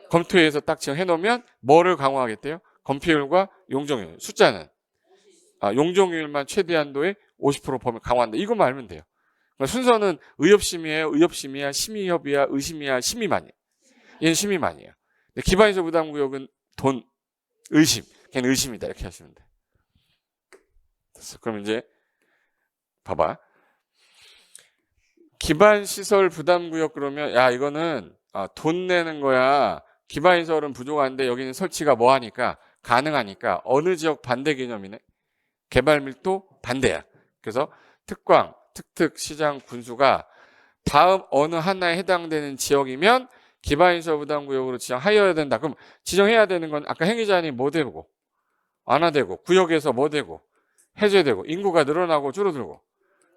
검토해서 딱 지정해 놓으면 뭐를 강화하겠대요? 건폐율과 용적률. 숫자는 용적률만 최대한도의 50% 범위 강화한다. 이것만 알면 돼요. 그러니까 순서는 의협심이에요? 의협심이야? 심의협이야? 의심이야? 심의만이에요. 얘는 심의만이에요. 기반시설 부담구역은 돈, 의심. 걔는 의심이다. 이렇게 하시면 돼. 됐어. 그럼 이제 봐봐. 기반시설 부담구역 그러면 야 이거는 돈 내는 거야. 기반시설은 부족한데 여기는 설치가 뭐 하니까 가능하니까 어느 지역 반대 개념이네. 개발밀도 반대야. 그래서 특광, 특특, 시장, 군수가 다음 어느 하나에 해당되는 지역이면 기반시설 부담구역으로 지정하여야 된다. 그럼 지정해야 되는 건 아까 행위자니 뭐 되고 완화되고 구역에서 뭐 되고 해제되고 인구가 늘어나고 줄어들고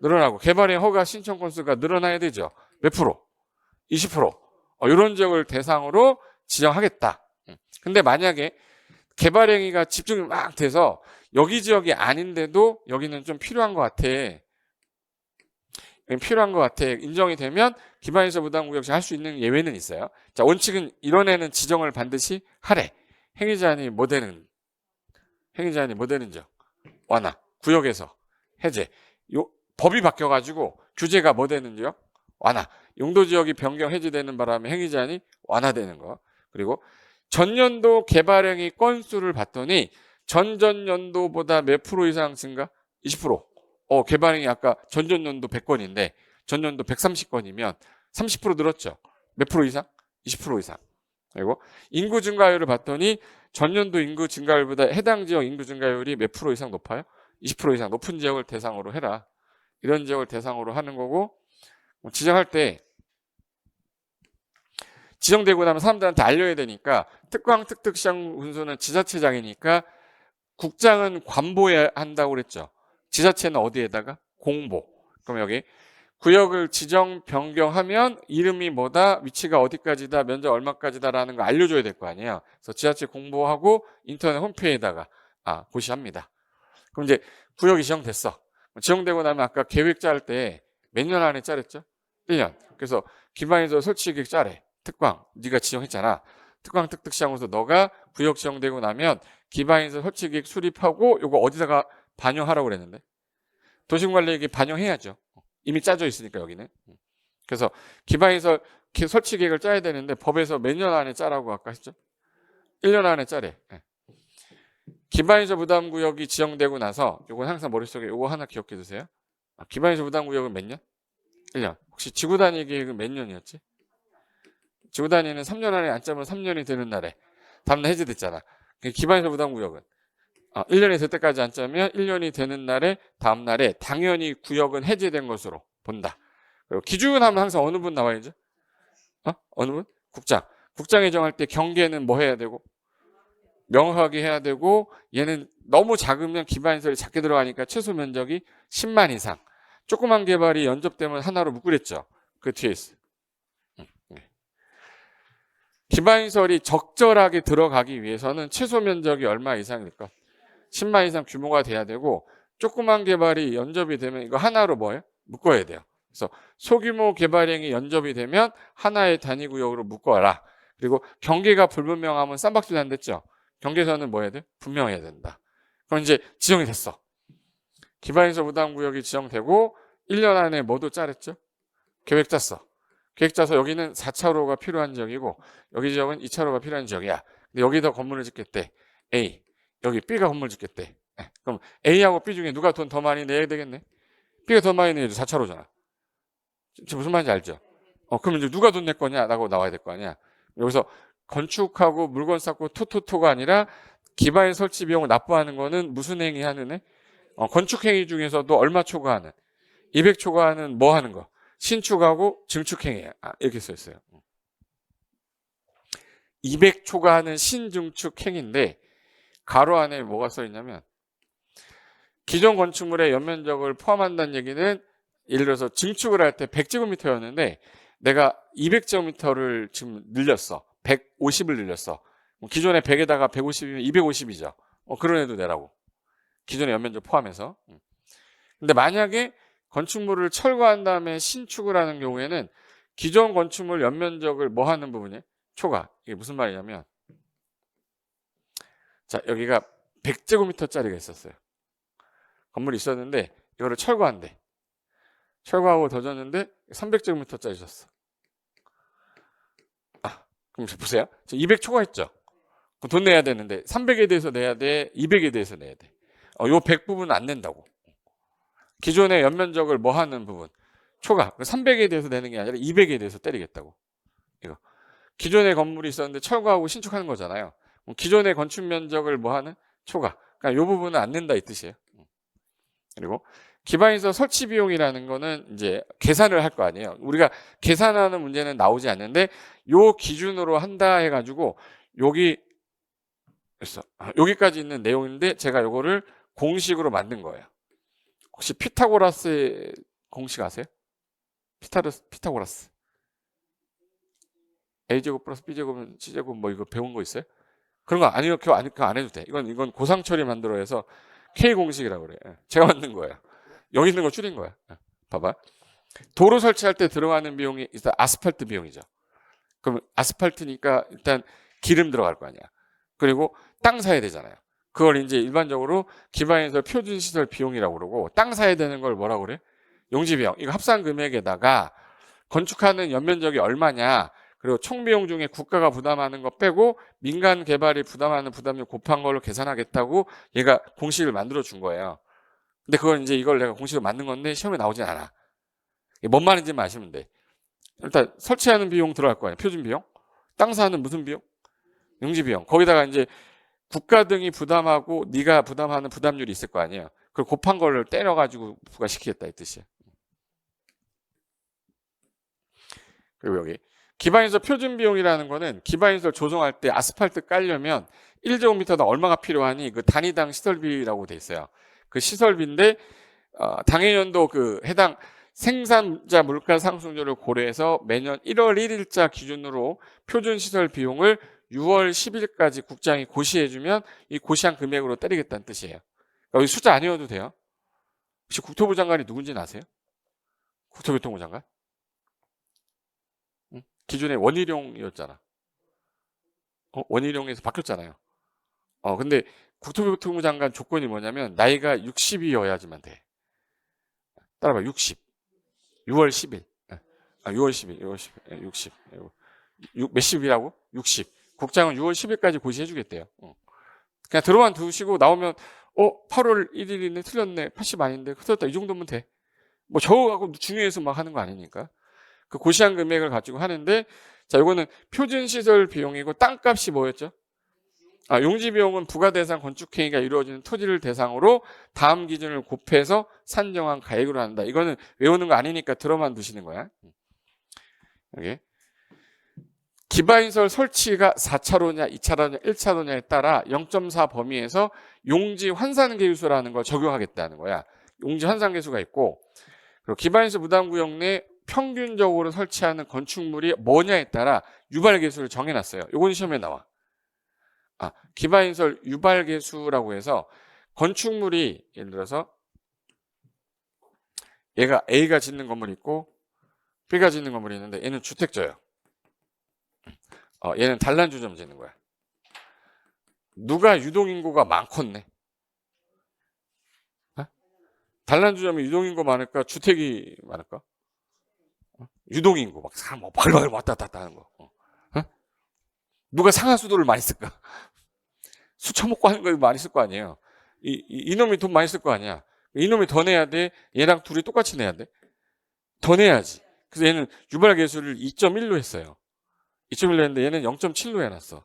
늘어나고 개발의 허가 신청 건수가 늘어나야 되죠. 몇 프로? 20%. 이런 지역을 대상으로 지정하겠다. 근데 만약에 개발행위가 집중이 막 돼서 여기 지역이 아닌데도 여기는 좀 필요한 것 같아. 인정이 되면 기반인설 부담구역시 할 수 있는 예외는 있어요. 자, 원칙은 이런 애는 지정을 반드시 하래. 행위자니 뭐 되는 적 완화. 구역에서 해제. 법이 바뀌어가지고 규제가 뭐 되는지요? 완화. 용도지역이 변경 해제되는 바람에 행위자니 완화되는 거. 그리고 전년도 개발행위 건수를 봤더니 전전년도보다 몇 프로 이상 증가? 20%. 개발행위 아까 전전년도 100건인데 전년도 130건이면 30% 늘었죠. 몇 프로 이상? 20% 이상. 그리고 인구 증가율을 봤더니 전년도 인구 증가율보다 해당 지역 인구 증가율이 몇 프로 이상 높아요? 20% 이상 높은 지역을 대상으로 해라. 이런 지역을 대상으로 하는 거고, 지정할 때 지정되고 나면 사람들한테 알려야 되니까 특광 특특시장 군수는 지자체장이니까 국장은 관보해야 한다고 그랬죠. 지자체는 어디에다가? 공보. 그럼 여기 구역을 지정 변경하면 이름이 뭐다, 위치가 어디까지다, 면적 얼마까지다라는 거 알려줘야 될 거 아니에요. 그래서 지자체 공보하고 인터넷 홈페이지에다가 고시합니다. 그럼 이제 구역이 지정됐어. 지정되고 나면 아까 계획 짤 때 몇 년 안에 짜랬죠? 1년. 그래서 기반인설 설치 계획 짜래. 특광 네가 지정했잖아. 특광 특특시장으로서 너가 구역 지정되고 나면 기반인설 설치 계획 수립하고 요거 어디다가 반영하라고 그랬는데 도시관리계획에 반영해야죠. 이미 짜져 있으니까 여기는. 그래서 기반인설 설치 계획을 짜야 되는데 법에서 몇 년 안에 짜라고 아까 했죠? 1년 안에 짜래. 기반인설 부담구역이 지정되고 나서 요건 항상 머릿속에 요거 하나 기억해 두세요. 기반인설 부담구역은 몇 년? 1년. 혹시 지구단위 계획은 몇 년이었지? 지구단위는 3년 안에 안 짜면 3년이 되는 날에 다음날 해제됐잖아. 기반인설 부담구역은 1년이 될 때까지 안 짜면 1년이 되는 날에 다음날에 당연히 구역은 해제된 것으로 본다. 그리고 기준하면 항상 어느 분 나와야죠? 어느 분? 국장. 국장이 정할 때 경계는 뭐 해야 되고? 명확하게 해야 되고, 얘는 너무 작으면 기반인설이 작게 들어가니까 최소 면적이 10만 이상. 조그만 개발이 연접되면 하나로 묶으랬죠. 그 뒤에 있어. 기반인설이 적절하게 들어가기 위해서는 최소 면적이 얼마 이상일까? 10만 이상 규모가 돼야 되고, 조그만 개발이 연접이 되면 이거 하나로 뭐예요? 묶어야 돼요. 그래서 소규모 개발행위 연접이 되면 하나의 단위구역으로 묶어라. 그리고 경계가 불분명하면 쌈박질 안 됐죠. 경계선은 뭐 해야 돼? 분명해야 된다. 그럼 이제 지정이 됐어. 기반인설 부담구역이 지정되고 1년 안에 뭐도 짜랬죠? 계획 짰어. 계획 짜서 여기는 4차로가 필요한 지역이고 여기 지역은 2차로가 필요한 지역이야. 근데 여기다 건물을 짓겠대. A. 여기 B가 건물 짓겠대. 그럼 A하고 B 중에 누가 돈 더 많이 내야 되겠네? B가 더 많이 내야지 4차로잖아. 지금 무슨 말인지 알죠? 그럼 이제 누가 돈 낼 거냐? 라고 나와야 될 거 아니야. 여기서 건축하고 물건 쌓고 토토토가 아니라 기반인 설치 비용을 납부하는 거는 무슨 행위 하는 애? 건축 행위 중에서도 얼마 초과하는? 200 초과하는 뭐 하는 거? 신축하고 증축 행위야. 이렇게 써 있어요. 200 초과하는 신증축 행위인데 가로 안에 뭐가 써 있냐면 기존 건축물의 연면적을 포함한다는 얘기는 예를 들어서 증축을 할 때 100제곱미터였는데 내가 200제곱미터를 지금 늘렸어. 150을 늘렸어. 기존에 100에다가 150이면 250이죠. 그런 애도 내라고. 기존의 연면적 포함해서. 근데 만약에 건축물을 철거한 다음에 신축을 하는 경우에는 기존 건축물 연면적을 뭐 하는 부분이에요? 초과. 이게 무슨 말이냐면 자, 여기가 100제곱미터짜리가 있었어요. 건물이 있었는데 이거를 철거한대. 철거하고 더 줬는데 300제곱미터짜리 줬어. 그럼 보세요. 200 초과했죠. 돈 내야 되는데 300에 대해서 내야 돼, 200에 대해서 내야 돼. 요 100 부분은 안 낸다고. 기존의 연면적을 뭐 하는 부분? 초과. 300에 대해서 내는 게 아니라 200에 대해서 때리겠다고. 이거. 기존의 건물이 있었는데 철거하고 신축하는 거잖아요. 기존의 건축 면적을 뭐 하는? 초과. 그러니까 요 부분은 안 낸다 이 뜻이에요. 그리고 기반인설 설치 비용이라는 거는 이제 계산을 할 거 아니에요. 우리가 계산하는 문제는 나오지 않는데 요 기준으로 한다 해가지고 여기까지 있는 내용인데 제가 요거를 공식으로 만든 거예요. 혹시 피타고라스의 공식 아세요? 피타고라스. A제곱 플러스 B제곱은 C제곱 뭐 이거 배운 거 있어요? 그런 거 아니요. 그거 안 해도 돼. 이건 고상처리 만들어 해서 K 공식이라고 그래. 제가 만든 거예요. 여기 있는 거 줄인 거야. 봐봐. 도로 설치할 때 들어가는 비용이 일단 아스팔트 비용이죠. 그럼 아스팔트니까 일단 기름 들어갈 거 아니야. 그리고 땅 사야 되잖아요. 그걸 이제 일반적으로 기반시설 표준시설 비용이라고 그러고, 땅 사야 되는 걸 뭐라고 그래? 용지비용. 이거 합산 금액에다가 건축하는 연면적이 얼마냐, 그리고 총 비용 중에 국가가 부담하는 거 빼고 민간 개발이 부담하는 부담률 곱한 걸로 계산하겠다고 얘가 공식을 만들어 준 거예요. 근데 그걸 이제 이걸 내가 공식을 만든 건데 시험에 나오진 않아. 뭔 말인지만 아시면 돼. 일단 설치하는 비용 들어갈 거 아니야. 표준 비용. 땅 사는 무슨 비용? 용지 비용. 거기다가 이제 국가 등이 부담하고 네가 부담하는 부담률이 있을 거 아니에요. 그걸 곱한 거를 때려가지고 부과시키겠다 이 뜻이야. 그리고 여기 기반시설 표준 비용이라는 거는 기반시설 조성할 때 아스팔트 깔려면 1제곱미터당 얼마가 필요하니 그 단위당 시설비라고 돼 있어요. 그 시설비인데 당해년도 그 해당 생산자 물가 상승률을 고려해서 매년 1월 1일자 기준으로 표준 시설 비용을 6월 10일까지 국장이 고시해주면 이 고시한 금액으로 때리겠다는 뜻이에요. 여기 숫자 아니어도 돼요. 혹시 국토부 장관이 누군지는 아세요? 국토교통부 장관? 응? 기존에 원희룡이었잖아. 원희룡에서 바뀌었잖아요. 근데 국토교통부 장관 조건이 뭐냐면 나이가 60이어야지만 돼. 따라봐. 60. 6월 10일. 6월 10일. 6월 10일. 60. 몇십이라고? 60. 국장은 6월 10일까지 고시해주겠대요. 그냥 들어만 두시고 나오면 8월 1일이네. 틀렸네. 80 아닌데. 틀렸다. 이 정도면 돼. 뭐 저거하고 중요해서 막 하는 거 아니니까. 그 고시한 금액을 가지고 하는데, 자, 이거는 표준시설 비용이고 땅값이 뭐였죠? 용지 비용은 부가 대상 건축 행위가 이루어지는 토지를 대상으로 다음 기준을 곱해서 산정한 가액으로 한다. 이거는 외우는 거 아니니까 들어만 두시는 거야. 여기 기반시설 설치가 4차로냐 2차로냐 1차로냐에 따라 0.4 범위에서 용지 환산계수라는 걸 적용하겠다는 거야. 용지 환산계수가 있고, 그리고 기반시설 무담구역 내 평균적으로 설치하는 건축물이 뭐냐에 따라 유발계수를 정해놨어요. 이건 시험에 나와. 기반시설 유발계수라고 해서 건축물이 예를 들어서 얘가 A가 짓는 건물이 있고 B가 짓는 건물이 있는데 얘는 주택저예요. 얘는 단란주점 짓는 거야. 누가 유동인구가 많겠네. 단란주점이 유동인구 많을까? 주택이 많을까? 유동인구 막 사람 막 발발 왔다 갔다 하는 거. 누가 상하수도를 많이 쓸까? 수 처먹고 하는 거 많이 쓸 거 아니에요. 이놈이 돈 많이 쓸 거 아니야. 이놈이 더 내야 돼. 얘랑 둘이 똑같이 내야 돼. 더 내야지. 그래서 얘는 유발계수를 2.1로 했어요. 2.1로 했는데 얘는 0.7로 해놨어.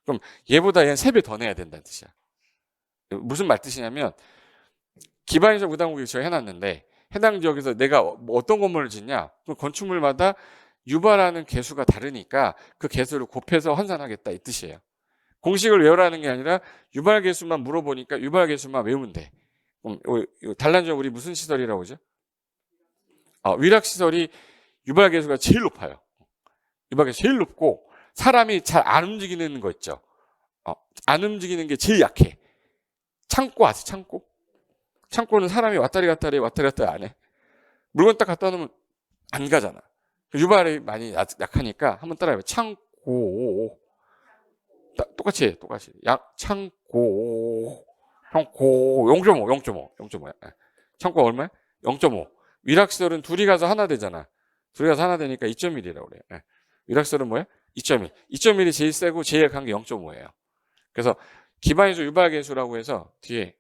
그럼 얘보다 얘는 3배 더 내야 된다는 뜻이야. 무슨 말 뜻이냐면 기반시설 무담구역 제가 해놨는데 해당 지역에서 내가 어떤 건물을 짓냐? 그 건축물마다 유발하는 개수가 다르니까 그 개수를 곱해서 환산하겠다 이 뜻이에요. 공식을 외우라는 게 아니라 유발계수만 물어보니까 유발계수만 외우면 돼. 단란주점 우리 무슨 시설이라고 하죠? 위락시설이 유발계수가 제일 높아요. 유발계수 제일 높고 사람이 잘 안 움직이는 거 있죠. 안 움직이는 게 제일 약해. 창고 아세요? 창고? 창고는 사람이 왔다리 갔다리 안 해. 물건 딱 갖다 놓으면 안 가잖아. 유발이 많이 약하니까 한번 따라해봐. 창고. 똑같이 해. 창고. 0.5야. 창고 얼마야? 0.5. 위락시설은 둘이 가서 하나 되잖아. 둘이 가서 하나 되니까 2.1이라고 그래. 위락시설은 뭐야? 2.1. 2.1이 제일 세고 제일 약한 게 0.5예요. 그래서 기반시설 유발계수라고 해서 뒤에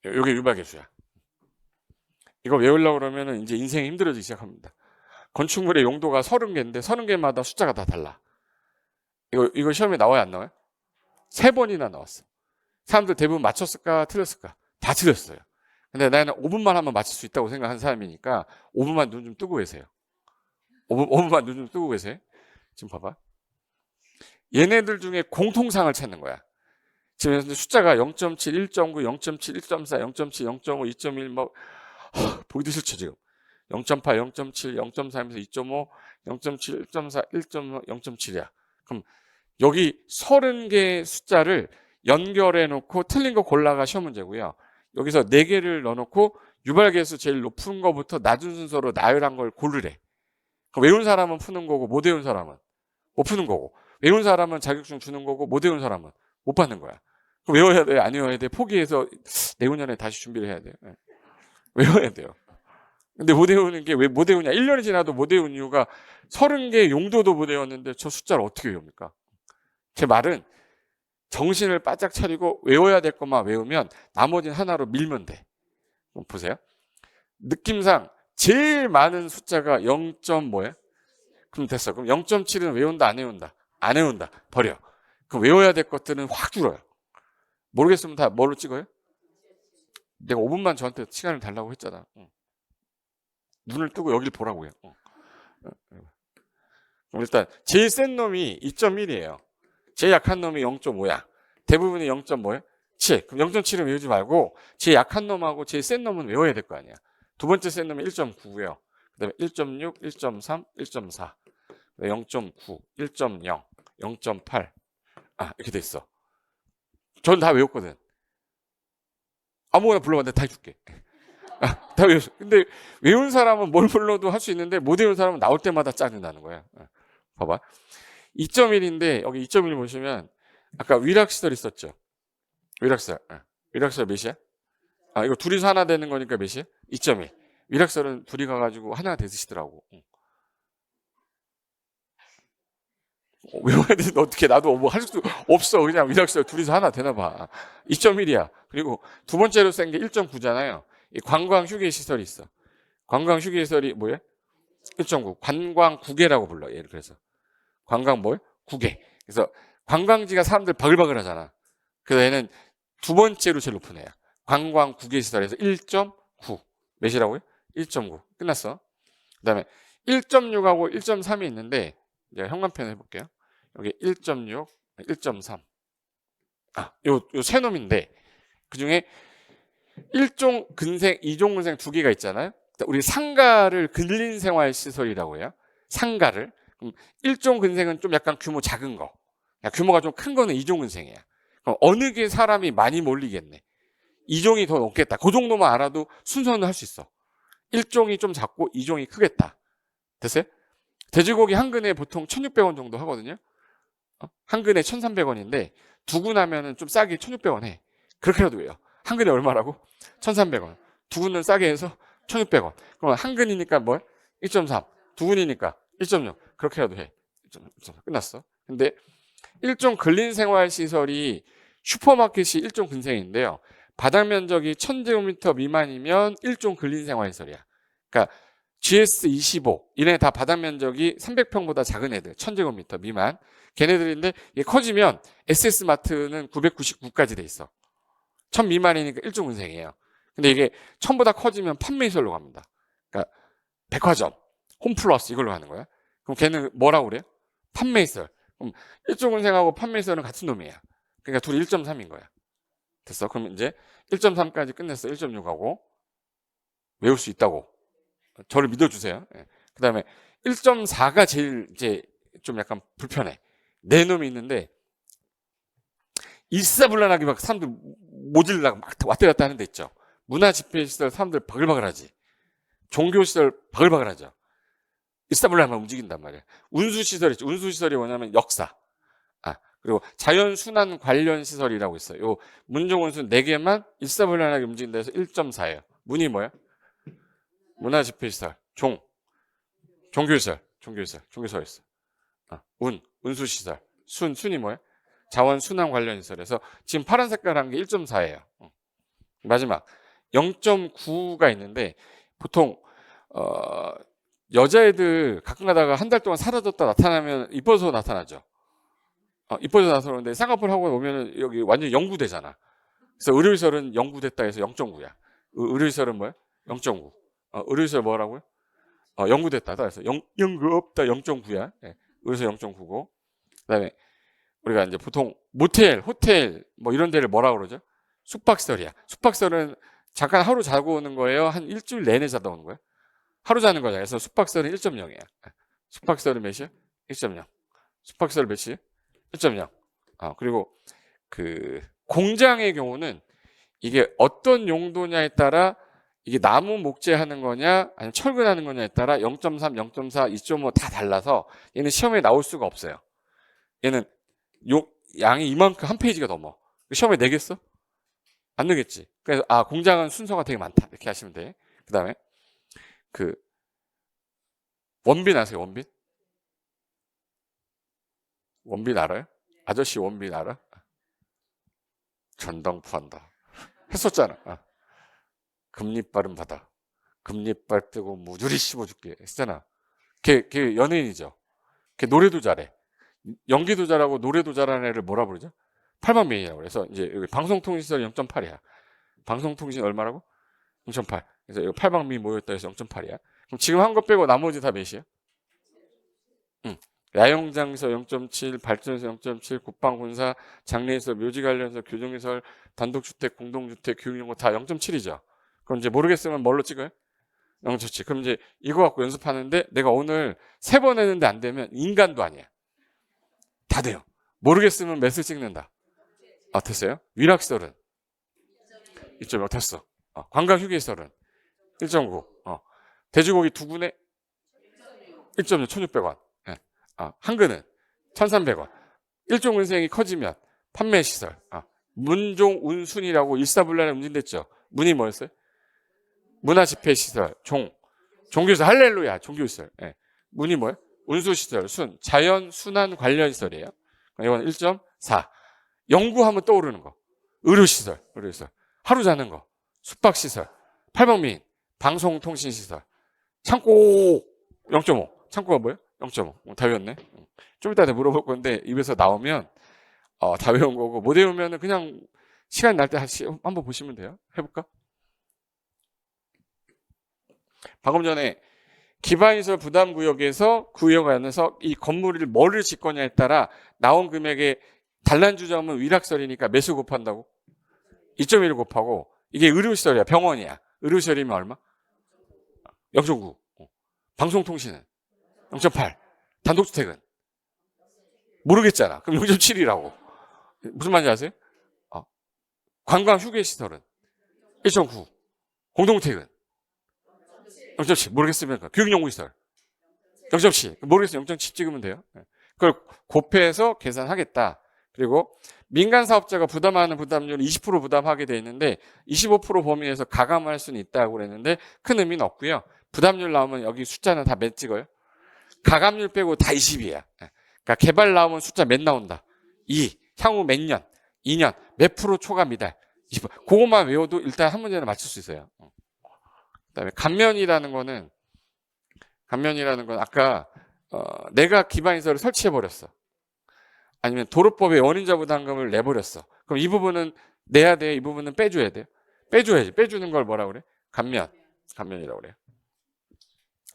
이게 유발계수야. 이거 외우려고 그러면 이제 인생이 힘들어지기 시작합니다. 건축물의 용도가 30개인데 30개마다 숫자가 다 달라. 이거 시험에 나와요, 안 나와요? 3번이나 나왔어. 사람들 대부분 맞췄을까, 틀렸을까? 다 틀렸어요. 근데 나는 5분만 하면 맞출 수 있다고 생각하는 사람이니까 5분만 눈 좀 뜨고 계세요. 5분만 눈 좀 뜨고 계세요. 지금 봐봐. 얘네들 중에 공통상을 찾는 거야. 지금 숫자가 0.7, 1.9, 0.7, 1.4, 0.7, 0.5, 2.1 뭐 보기도 싫죠 지금. 0.8, 0.7, 0.4에서 2.5, 0.7, 1.4, 1.5, 0.7이야. 그럼 여기 30개의 숫자를 연결해 놓고 틀린 거 골라가 시험 문제고요. 여기서 4개를 넣어놓고 유발계수 제일 높은 거부터 낮은 순서로 나열한 걸 고르래. 외운 사람은 푸는 거고 못 외운 사람은 못 푸는 거고, 외운 사람은 자격증 주는 거고 못 외운 사람은 못 받는 거야. 그럼 외워야 돼? 안 외워야 돼? 포기해서 내후년에 다시 준비를 해야 돼요. 외워야 돼요. 근데 못 외우는 게 왜 못 외우냐? 1년이 지나도 못 외운 이유가 30개의 용도도 못 외웠는데 저 숫자를 어떻게 외웁니까? 제 말은 정신을 바짝 차리고 외워야 될 것만 외우면 나머지는 하나로 밀면 돼. 보세요. 느낌상 제일 많은 숫자가 0. 뭐예요? 그럼 됐어. 그럼 0.7은 외운다, 안 외운다? 안 외운다. 버려. 그럼 외워야 될 것들은 확 줄어요. 모르겠으면 다 뭘로 찍어요? 내가 5분만 저한테 시간을 달라고 했잖아. 눈을 뜨고 여길 보라고요. 그럼 일단 제일 센 놈이 2.1이에요. 제일 약한 놈이 0.5야. 대부분이 0. 뭐예요? 7. 그럼 0.7은 외우지 말고 제일 약한 놈하고 제일 센 놈은 외워야 될 거 아니야. 두 번째 센 놈이 1.9고요. 그 다음에 1.6, 1.3, 1.4, 0.9, 1.0, 0.8. 이렇게 돼 있어. 전 다 외웠거든. 아무거나 불러봐. 내가 다 해줄게. 다 외웠어. 근데 외운 사람은 뭘 불러도 할 수 있는데 못 외운 사람은 나올 때마다 짜증나는 거야. 봐봐. 2.1인데 여기 2.1 보시면 아까 위락시설 있었죠. 위락시설. 위락시설 몇이야? 이거 둘이서 하나 되는 거니까 몇이야? 2.1. 위락설은 둘이 가가지고 하나 되시더라고. 외워야 되는데 어떻게, 나도 뭐 할 수 없어. 그냥 위락설 둘이서 하나 되나 봐. 2.1이야. 그리고 두 번째로 센 게 1.9잖아요. 이 관광 휴게 시설이 있어. 관광 휴게 시설이 뭐야? 1.9. 관광 구개라고 불러. 얘를 그래서. 관광 뭐야? 구개. 그래서 관광지가 사람들 바글바글 하잖아. 그래서 얘는 두 번째로 제일 높은 애야. 관광 구개 시설에서 1.9. 몇이라고요? 1.9. 끝났어. 그 다음에 1.6하고 1.3이 있는데, 이제 현관편 해볼게요. 여기 1.6, 1.3. 요 세 놈인데, 그 중에 1종 근생, 2종 근생 두 개가 있잖아요. 우리 상가를 근린생활시설이라고 해요. 상가를. 그럼 1종 근생은 좀 약간 규모 작은 거. 규모가 좀 큰 거는 2종 근생이야. 그럼 어느 게 사람이 많이 몰리겠네. 2종이 더 높겠다. 그 정도만 알아도 순서는 할 수 있어. 1종이 좀 작고 2종이 크겠다. 됐어요? 돼지고기 한 근에 보통 1,600원 정도 하거든요. 한 근에 1,300원인데 두 근 하면은 좀 싸게 1,600원 해. 그렇게라도 해요. 한 근에 얼마라고? 1,300원. 두 근은 싸게 해서 1,600원. 그럼 한 근이니까 뭐? 1.3. 두 근이니까 1.6. 그렇게라도 해. 1.3. 끝났어. 근데 1종 근린생활시설이 슈퍼마켓이 1종 근생인데요. 바닥 면적이 1,000제곱미터 미만이면 1종 근린생활시설이야. 그러니까 GS25 얘네 다 바닥 면적이 300평보다 작은 애들 1,000제곱미터 미만 걔네들인데 이게 커지면 SS마트는 999까지 돼 있어. 1,000 미만이니까 1종 근생이에요. 근데 이게 1,000보다 커지면 판매시설로 갑니다. 그러니까 백화점, 홈플러스 이걸로 가는 거야. 그럼 걔는 뭐라고 그래요? 판매시설. 그럼 1종 근생하고 판매시설은 같은 놈이야. 그러니까 둘이 1.3인 거야. 됐어. 그럼 이제 1.3까지 끝냈어. 1.6하고 외울 수 있다고. 저를 믿어주세요. 그 다음에 1.4가 제일 이제 좀 약간 불편해. 네 놈이 있는데 일사불란하게 막 사람들 모질라고 막 왔다 갔다 하는 데 있죠. 문화집회시설 사람들 바글바글하지. 종교시설 바글바글하죠. 일사불란하게 움직인단 말이야. 운수시설 있죠. 운수시설이 뭐냐면 역사. 그리고 자연순환 관련 시설이라고 있어요. 요 문종운수 4개만 일사불란하게 움직인다 해서 1.4예요. 문이 뭐야? 문화집회시설, 종교시설 있어. 운수시설, 순이 뭐야? 자원순환 관련 시설에서 지금 파란 색깔 한 게 1.4예요. 마지막 0.9가 있는데 보통 여자애들 가끔 가다가 한 달 동안 사라졌다 나타나면 이뻐서 나타나죠. 이뻐서 나타나는데 쌍꺼풀 하고 오면은 여기 완전 영구되잖아. 그래서 의료시설은 영구됐다 해서 0.9야. 의료시설은 뭐야? 0.9. 의료시설 뭐라고요? 영구됐다. 그래서 영구 없다 0.9야. 네. 의료시설 0.9고. 그다음에 우리가 이제 보통 모텔, 호텔 뭐 이런 데를 뭐라고 그러죠? 숙박시설이야. 숙박시설은 잠깐 하루 자고 오는 거예요. 한 일주일 내내 자다 오는 거야. 하루 자는 거잖아요. 그래서 숙박설은 1.0이야. 숙박설은 몇이야? 1.0. 숙박설 몇이야? 1.0. 그리고 그 공장의 경우는 이게 어떤 용도냐에 따라 이게 나무 목재하는 거냐 아니면 철근하는 거냐에 따라 0.3, 0.4, 2.5 다 달라서 얘는 시험에 나올 수가 없어요. 얘는 양이 이만큼 한 페이지가 넘어. 시험에 내겠어? 안 내겠지. 그래서 공장은 순서가 되게 많다 이렇게 하시면 돼. 그 다음에 그 원빈 아세요? 원빈? 원빈 알아요? 아저씨 원빈 알아? 전당포한다. 했었잖아. 금리빨은 받아. 금리빨 뜨고 무주리 씹어줄게 했잖아. 걔 연예인이죠. 걔 노래도 잘해. 연기도 잘하고 노래도 잘하는 애를 뭐라 부르죠? 팔방미인이라고 그래서 이제 여기 방송통신시설 0.8이야. 방송통신 얼마라고? 0.8. 그래서 이거 팔방미 모였다 해서 0.8이야. 그럼 지금 한 거 빼고 나머지 다 몇이야? 응. 야영장에서 0.7, 발전소 0.7, 국방군사, 장례시설, 묘지 관련서, 교정시설, 단독주택, 공동주택, 교육용고 다 0.7이죠. 그럼 이제 모르겠으면 뭘로 찍어요? 0.7. 그럼 이제 이거 갖고 연습하는데 내가 오늘 3번 했는데 안 되면 인간도 아니야. 다 돼요. 모르겠으면 몇을 찍는다. 됐어요? 위락시설은 2.0 됐어. 관광휴게시설은 1.9. 돼지고기 2군에 1.6 1,600원. 예. 한근은 1,300원. 일종은행이 커지면 판매시설. 문종 운순이라고 일사불란에 움직였죠. 문이 뭐였어요? 문화집회시설, 종교시설, 할렐루야, 종교시설. 예. 문이 뭐예요? 운수시설, 자연 순환 관련시설이에요. 이건 1.4. 연구하면 떠오르는 거. 의료시설. 하루 자는 거. 숙박시설. 팔방미인. 방송통신시설. 창고 0.5. 창고가 뭐예요? 0.5. 다 외웠네. 좀 이따 내가 물어볼 건데 입에서 나오면 다 외운 거고 못 외우면 그냥 시간 날 때 한번 보시면 돼요. 해볼까? 방금 전에 기반시설 부담구역에서 구역 안에서 이 건물을 뭐를 짓거냐에 따라 나온 금액의 단란주점은 위락설이니까 매수 곱한다고? 2.1을 곱하고 이게 의료시설이야. 병원이야. 의료시설이면 얼마? 0.9. 방송통신은 0.8. 단독주택은? 모르겠잖아. 그럼 0.7이라고. 무슨 말인지 아세요? 관광휴게시설은 1.9. 공동주택은 0.7. 모르겠으면 교육연구시설 0.7. 모르겠으면 0.7 찍으면 돼요. 그걸 곱해서 계산하겠다. 그리고 민간 사업자가 부담하는 부담률은 20% 부담하게 돼 있는데 25% 범위에서 가감할 수는 있다고 그랬는데 큰 의미는 없고요. 부담률 나오면 여기 숫자는 다 몇 찍어요? 가감률 빼고 다 20이야. 그러니까 개발 나오면 숫자 몇 나온다? 2. 향후 몇 년? 2년. 몇 프로 초과 미달? 20%. 그것만 외워도 일단 한 문제는 맞출 수 있어요. 그다음에 감면이라는 건 아까 내가 기반시설을 설치해 버렸어. 아니면 도로법에 원인자 부담금을 내버렸어. 그럼 이 부분은 내야 돼. 이 부분은 빼줘야 돼요. 빼줘야지. 빼주는 걸 뭐라 그래? 감면이라고 그래요.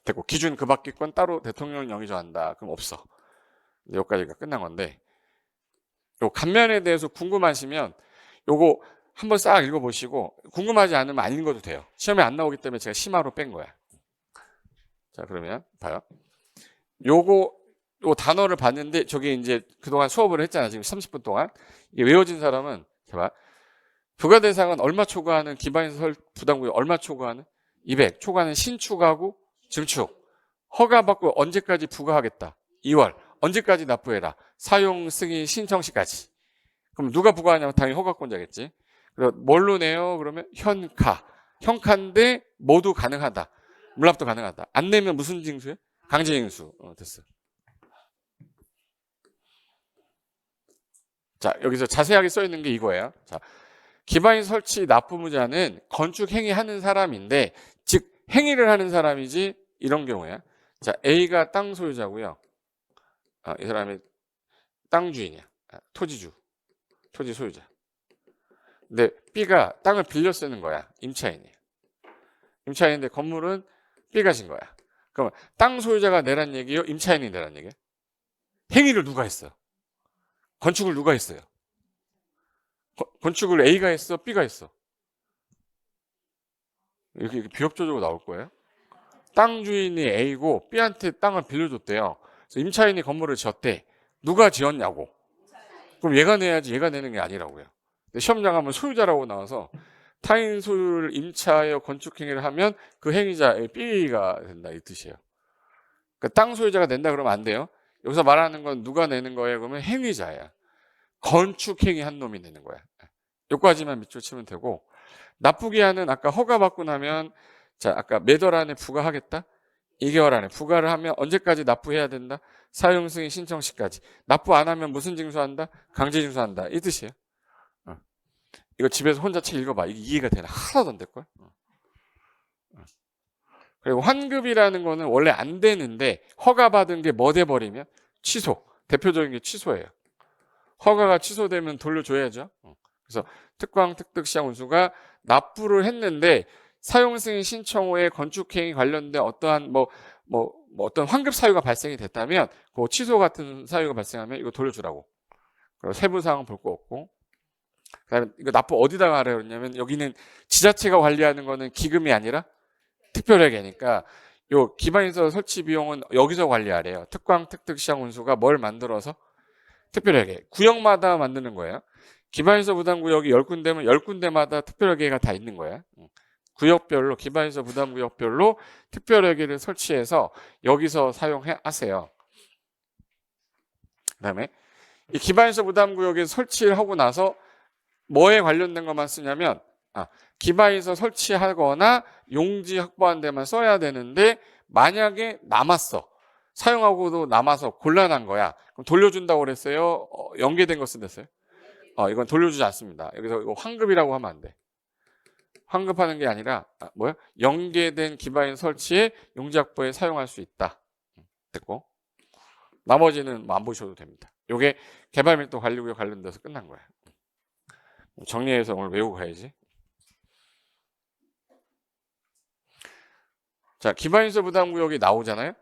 됐고 기준 그 밖의 건 따로 대통령이 정의정한다. 그럼 없어. 여기까지가 끝난 건데 요 감면에 대해서 궁금하시면 요거 한번 싹 읽어보시고 궁금하지 않으면 안 읽어도 돼요. 시험에 안 나오기 때문에 제가 심화로 뺀 거야. 자 그러면 봐요. 요 단어를 봤는데 저기 이제 그동안 수업을 했잖아. 지금 30분 동안. 이게 외워진 사람은 봐. 부가대상은 얼마 초과하는 기반시설 부담구역 얼마 초과하는? 200. 초과는 신축하고 증축. 허가받고 언제까지 부과하겠다? 2월. 언제까지 납부해라? 사용 승인 신청 시까지. 그럼 누가 부과하냐면 당연히 허가권자겠지. 그리고 뭘로 내요? 그러면 현카인데 모두 가능하다. 물납도 가능하다. 안 내면 무슨 징수예요? 강제징수. 됐어. 자, 여기서 자세하게 써 있는 게 이거예요. 자, 기반시설 설치 납부무자는 건축 행위하는 사람인데, 즉 행위를 하는 사람이지 이런 경우야. 자, A가 땅 소유자고요. 이 사람이 땅 주인이야. 토지 소유자. 근데 B가 땅을 빌려 쓰는 거야. 임차인이야. 임차인인데 건물은 B가 진 거야. 그럼 땅 소유자가 내란 얘기요? 임차인이 내란 얘기야? 행위를 누가 했어? 건축을 누가 했어요? 건축을 A가 했어? B가 했어? 이렇게 비협조적으로 나올 거예요? 땅 주인이 A고 B한테 땅을 빌려줬대요. 그래서 임차인이 건물을 지었대. 누가 지었냐고. 그럼 얘가 내야지 얘가 내는 게 아니라고요. 근데 시험장 가면 소유자라고 나와서 타인 소유를 임차하여 건축행위를 하면 그 행위자 B가 된다 이 뜻이에요. 그러니까 땅 소유자가 낸다 그러면 안 돼요. 여기서 말하는 건 누가 내는 거예요? 그러면 행위자야. 건축행위 한 놈이 내는 거야. 여기까지만 밑줄 치면 되고, 납부기 한은 아까 허가받고 나면, 자, 아까 매달 안에 부과하겠다? 2개월 안에 부과를 하면 언제까지 납부해야 된다? 사용승인 신청 시까지. 납부 안 하면 무슨 징수한다? 강제 징수한다. 이 뜻이에요. 이거 집에서 혼자 책 읽어봐. 이게 이해가 되나? 하나도 안 될걸? 그리고 환급이라는 거는 원래 안 되는데 허가받은 게 뭐 돼버리면 취소. 대표적인 게 취소예요. 허가가 취소되면 돌려줘야죠. 그래서 특광 특특시장 운수가 납부를 했는데 사용승인 신청 후에 건축행위 관련된 어떠한 어떤 환급 사유가 발생이 됐다면 그 취소 같은 사유가 발생하면 이거 돌려주라고. 그리고 세부 사항은 볼 거 없고. 그다음에 이거 납부 어디다가 하라고 그러냐면 여기는 지자체가 관리하는 거는 기금이 아니라 특별회계니까 요 기반시설 설치 비용은 여기서 관리하래요. 특광 특특시장 운수가 뭘 만들어서 특별회계 구역마다 만드는 거예요. 기반시설 부담구역이 10군데면 10군데마다 특별회계가 다 있는 거예요. 구역별로 기반시설 부담구역별로 특별회계를 설치해서 여기서 사용하세요. 그다음에 이 기반시설 부담구역에 설치를 하고 나서 뭐에 관련된 것만 쓰냐면 기반시설 설치하거나 용지 확보한 데만 써야 되는데 만약에 남았어. 사용하고도 남아서 곤란한 거야. 그럼 돌려준다고 그랬어요? 연계된 거 쓰댔어요? 이건 돌려주지 않습니다. 여기서 이거 환급이라고 하면 안 돼. 환급하는 게 아니라 연계된 기반시설 설치에 용지 확보에 사용할 수 있다. 됐고 나머지는 안 보셔도 됩니다. 이게 개발밀도 관리구역 관련돼서 끝난 거야. 정리해서 오늘 외우고 가야지. 자, 기반시설 부담구역이 나오잖아요.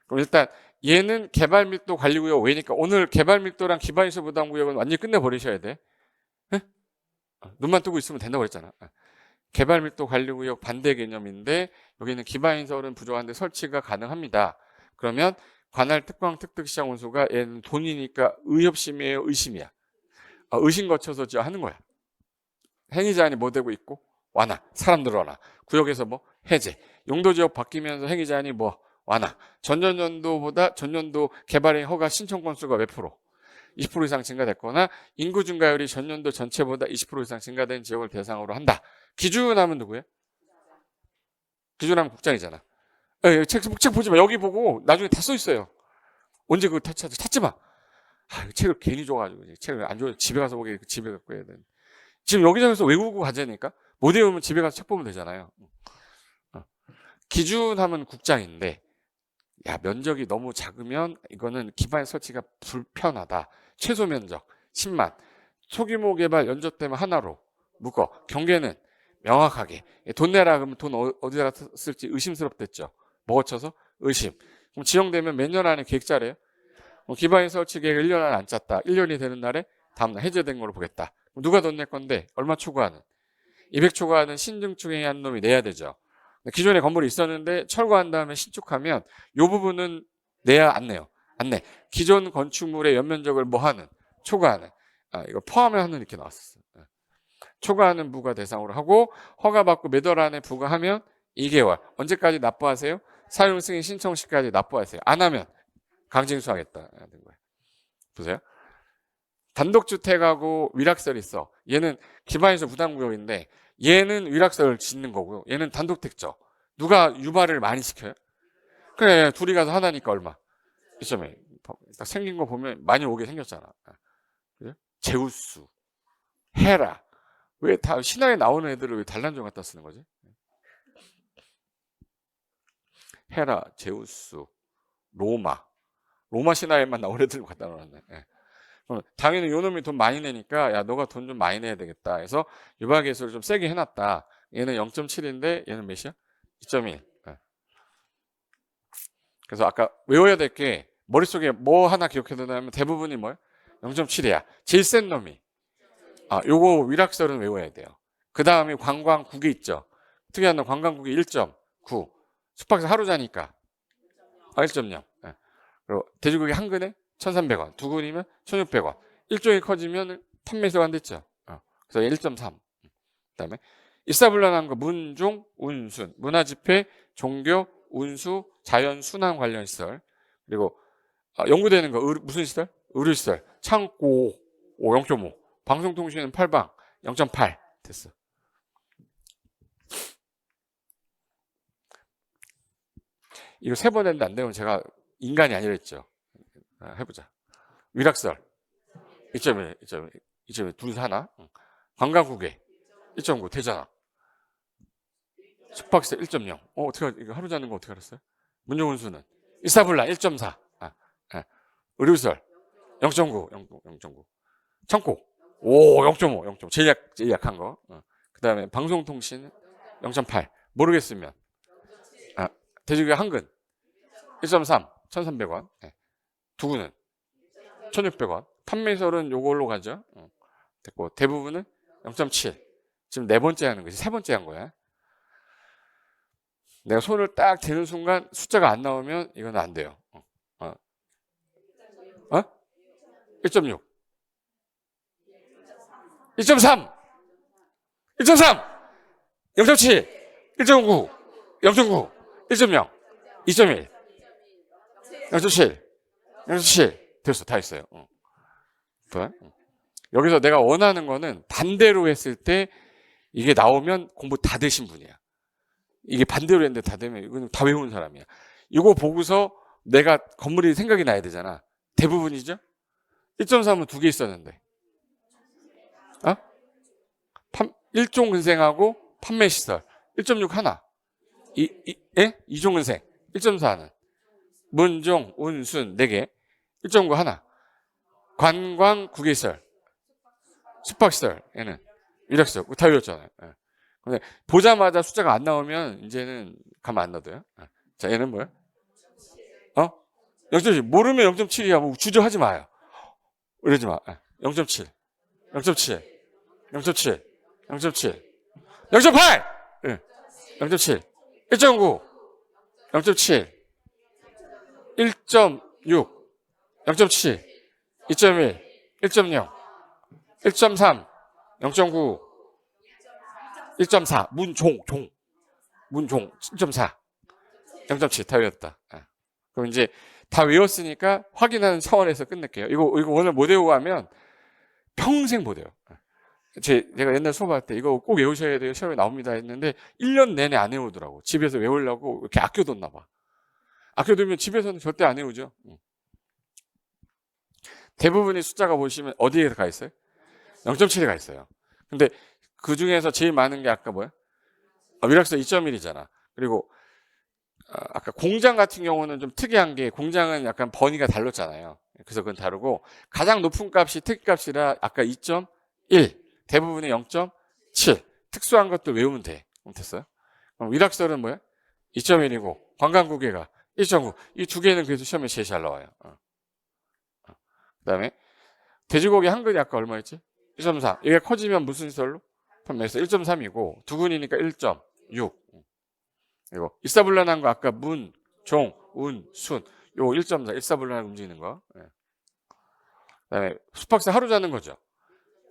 그럼 일단 얘는 개발밀도 관리구역 왜니까 오늘 개발밀도랑 기반시설 부담구역은 완전히 끝내버리셔야 돼. 네? 눈만 뜨고 있으면 된다고 그랬잖아. 개발밀도 관리구역 반대 개념인데 여기는 기반시설은 부족한데 설치가 가능합니다. 그러면 관할 특광 특특시장 운수가 얘는 돈이니까 의협심이에요, 의심이야? 의심 거쳐서 하는 거야. 행위자한이 뭐 되고 있고 완화, 사람 늘어나. 구역에서 해제, 용도지역 바뀌면서 행위자한이 완화. 전년도보다 전년도 개발의 허가 신청 건수가 몇 프로? 20% 이상 증가됐거나 인구 증가율이 전년도 전체보다 20% 이상 증가된 지역을 대상으로 한다. 기준하면 누구예요? 기준하면 국장이잖아. 책 보지 마. 여기 보고 나중에 다 써 있어요. 언제 그거 찾지 마. 책을 괜히 줘가지고 책을 안 줘. 집에 가서 보게 집에 갖고 해야 돼. 지금 여기저기서 외우고 가자니까 못 외우면 집에 가서 책 보면 되잖아요. 기준하면 국장인데 면적이 너무 작으면 이거는 기반 설치가 불편하다. 최소 면적 10만. 소규모 개발 연적되면 하나로 묶어. 경계는 명확하게. 돈 내라 그러면 돈 어디다가 쓸지 의심스럽댔죠. 먹어쳐서 의심. 그럼 지정되면 몇 년 안에 계획 짜래요? 기반 설치 계획 1년 안에 안 짰다. 1년이 되는 날에 다음날 해제된 걸로 보겠다. 누가 돈 낼 건데 얼마 초과하는? 200 초과하는 신증축행위 한 놈이 내야 되죠. 기존에 건물이 있었는데 철거한 다음에 신축하면 이 부분은 내야 안 내요? 안 내. 기존 건축물의 연면적을 하는? 초과하는. 이거 포함하는 이렇게 나왔었어요. 초과하는 부가 대상으로 하고 허가받고 매달 안에 부과하면 2개월. 언제까지 납부하세요? 사용승인 신청 시까지 납부하세요. 안 하면 강제징수하겠다. 보세요. 단독주택하고 위락설이 있어. 얘는 기반시설 부담구역인데 얘는 위락설을 짓는 거고요. 얘는 단독택죠. 누가 유발을 많이 시켜요? 그래, 둘이 가서 하나니까 얼마? 이점에 딱 생긴 거 보면 많이 오게 생겼잖아. 그죠? 제우스, 헤라. 왜 다 신화에 나오는 애들을 왜 단란종 갖다 쓰는 거지? 헤라, 제우스, 로마 신화에만 나온 애들 갖다 놓았네. 당연히 요 놈이 돈 많이 내니까 야 너가 돈 좀 많이 내야 되겠다 해서 유발계수를 좀 세게 해놨다. 얘는 0.7인데 얘는 몇이야? 2.1. 그래서 아까 외워야 될 게 머릿속에 뭐 하나 기억해두냐면 대부분이 뭐야? 0.7이야. 제일 센 놈이. 요거 위락설은 외워야 돼요. 그 다음에 관광국이 있죠. 특이한 놈 관광국이 1.9. 숙박사 하루 자니까 1.0. 예. 그리고 돼지고기 한 근에 1,300원, 두 근이면 1,600원. 일종이 커지면 판매수가 안 됐죠. 그래서 1.3. 그다음에 일사불란한 거 문종, 운순, 문화집회, 종교, 운수, 자연, 순환 관련 시설. 그리고 연구되는 거 무슨 시설? 의료시설. 창고 0.5. 방송통신은 8방 0.8 됐어. 이거 3번 했는데 안 되면 제가 인간이 아니라 했죠. 해보자. 위락설 2.1, 2.1, 2.1 둘이서 하나. 관광국에 1.9 되잖아. 숙박세 1.0. 어떻게 이거 하루 자는 거 어떻게 알았어요? 문종운수는 일사불란 1.4. 의료시설 0.9, 0.9. 창고 0.5, 0.5. 제일 약한 거. 그다음에 방송통신 0.8. 모르겠으면 돼지고기 한 근 1.3, 1,300원. 두 근은 1,600원. 판매설은 요걸로 가죠. 됐고 대부분은 0.7. 지금 4번째 하는 거지. 3번째 한 거야. 내가 손을 딱 대는 순간 숫자가 안 나오면 이건 안 돼요. 1.6, 1.3, 1.3, 0.7, 1.9, 0.9, 1.0, 2.1, 0.7, 0.7 됐어. 다 있어요. 여기서 내가 원하는 거는 반대로 했을 때 이게 나오면 공부 다 되신 분이야. 이게 반대로 했는데 다 되면 이건 다 외우는 사람이야. 이거 보고서 내가 건물이 생각이 나야 되잖아. 대부분이죠? 1.3은 2개 있었는데 1종근생하고 판매시설 1.6 하나. 이종근생 1.4는 문종, 운순 4개 1.9 하나. 관광국예시설 숙박시설 얘는 위락시설 다 외웠잖아요. 근데 보자마자 숫자가 안 나오면 이제는 가만 안 놔둬요. 자, 얘는 뭐야? 0.7. 모르면 0.7이야. 뭐 주저하지 마요. 이러지 마. 0.7, 0.7, 0.7, 0.7, 0.8, 0.7, 1.9, 0.7, 1.6, 0.7, 2.1, 1.0, 1.3, 0.9, 1.4, 문종 1.4, 0.7 다 외웠다. 그럼 이제 다 외웠으니까 확인하는 차원에서 끝낼게요. 이거 오늘 못 외우고 하면 평생 못 외워요. 제가 옛날 수업할 때 이거 꼭 외우셔야 돼요. 시험에 나옵니다 했는데 1년 내내 안 외우더라고. 집에서 외우려고 이렇게 아껴뒀나 봐. 아껴두면 집에서는 절대 안 외우죠. 대부분의 숫자가 보시면 어디에 가 있어요? 0.7에 가 있어요. 근데 그 중에서 제일 많은 게 아까 뭐야? 위락서 2.1이잖아. 그리고 아까 공장 같은 경우는 좀 특이한 게 공장은 약간 번위가 달랐잖아요. 그래서 그건 다르고 가장 높은 값이 특값이라 아까 2.1 대부분이 0.7 특수한 것도 외우면 돼. 됐어요? 그럼 위락설은 뭐야? 2.1이고 관광국예가 1.9 이 두 개는 그래서 시험에 제일 잘 나와요. 그 다음에 돼지고기 한 근이 아까 얼마였지? 1.4 이게 커지면 무슨 시설로? 판매해서 1.3이고 두 근이니까 1.6 그리고 일사불란한 거 아까 문, 종, 운, 순 요 1.4 일사불란하게 움직이는 거. 그다음에 숙박사 하루 자는 거죠.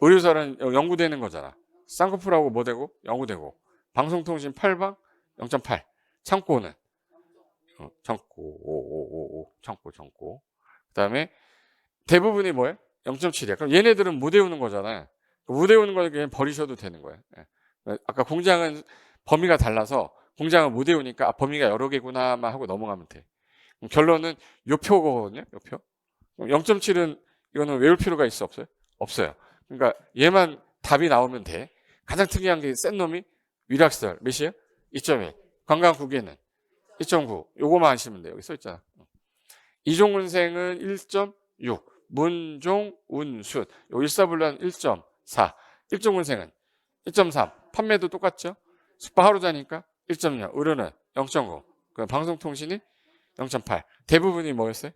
의료설은 연구되는 거잖아. 쌍꺼풀하고 뭐 되고? 연구되고 방송통신 8방 0.8 창고는 창고 창고 그다음에 대부분이 뭐예요? 0.7이야. 그럼 얘네들은 못 외우는 거잖아요. 못 외우는 거는 그냥 버리셔도 되는 거예요. 아까 공장은 범위가 달라서 공장을 못 외우니까 범위가 여러 개구나만 하고 넘어가면 돼. 결론은 요 표거든요. 요 표. 0.7은 이거는 외울 필요가 있어 없어요? 없어요. 그러니까 얘만 답이 나오면 돼. 가장 특이한 게 센 놈이 위락설 몇이에요? 2.1. 관광국예는 2.9. 요거만 아시면 돼요. 여기 써 있잖아. 이종근생은 1.6. 문종, 운순. 요 일사불란 1.4. 일종근생은 1.3. 판매도 똑같죠? 숙박 하루 자니까 1.0. 의료는 0.9. 그 방송통신이 0.8. 대부분이 뭐였어요?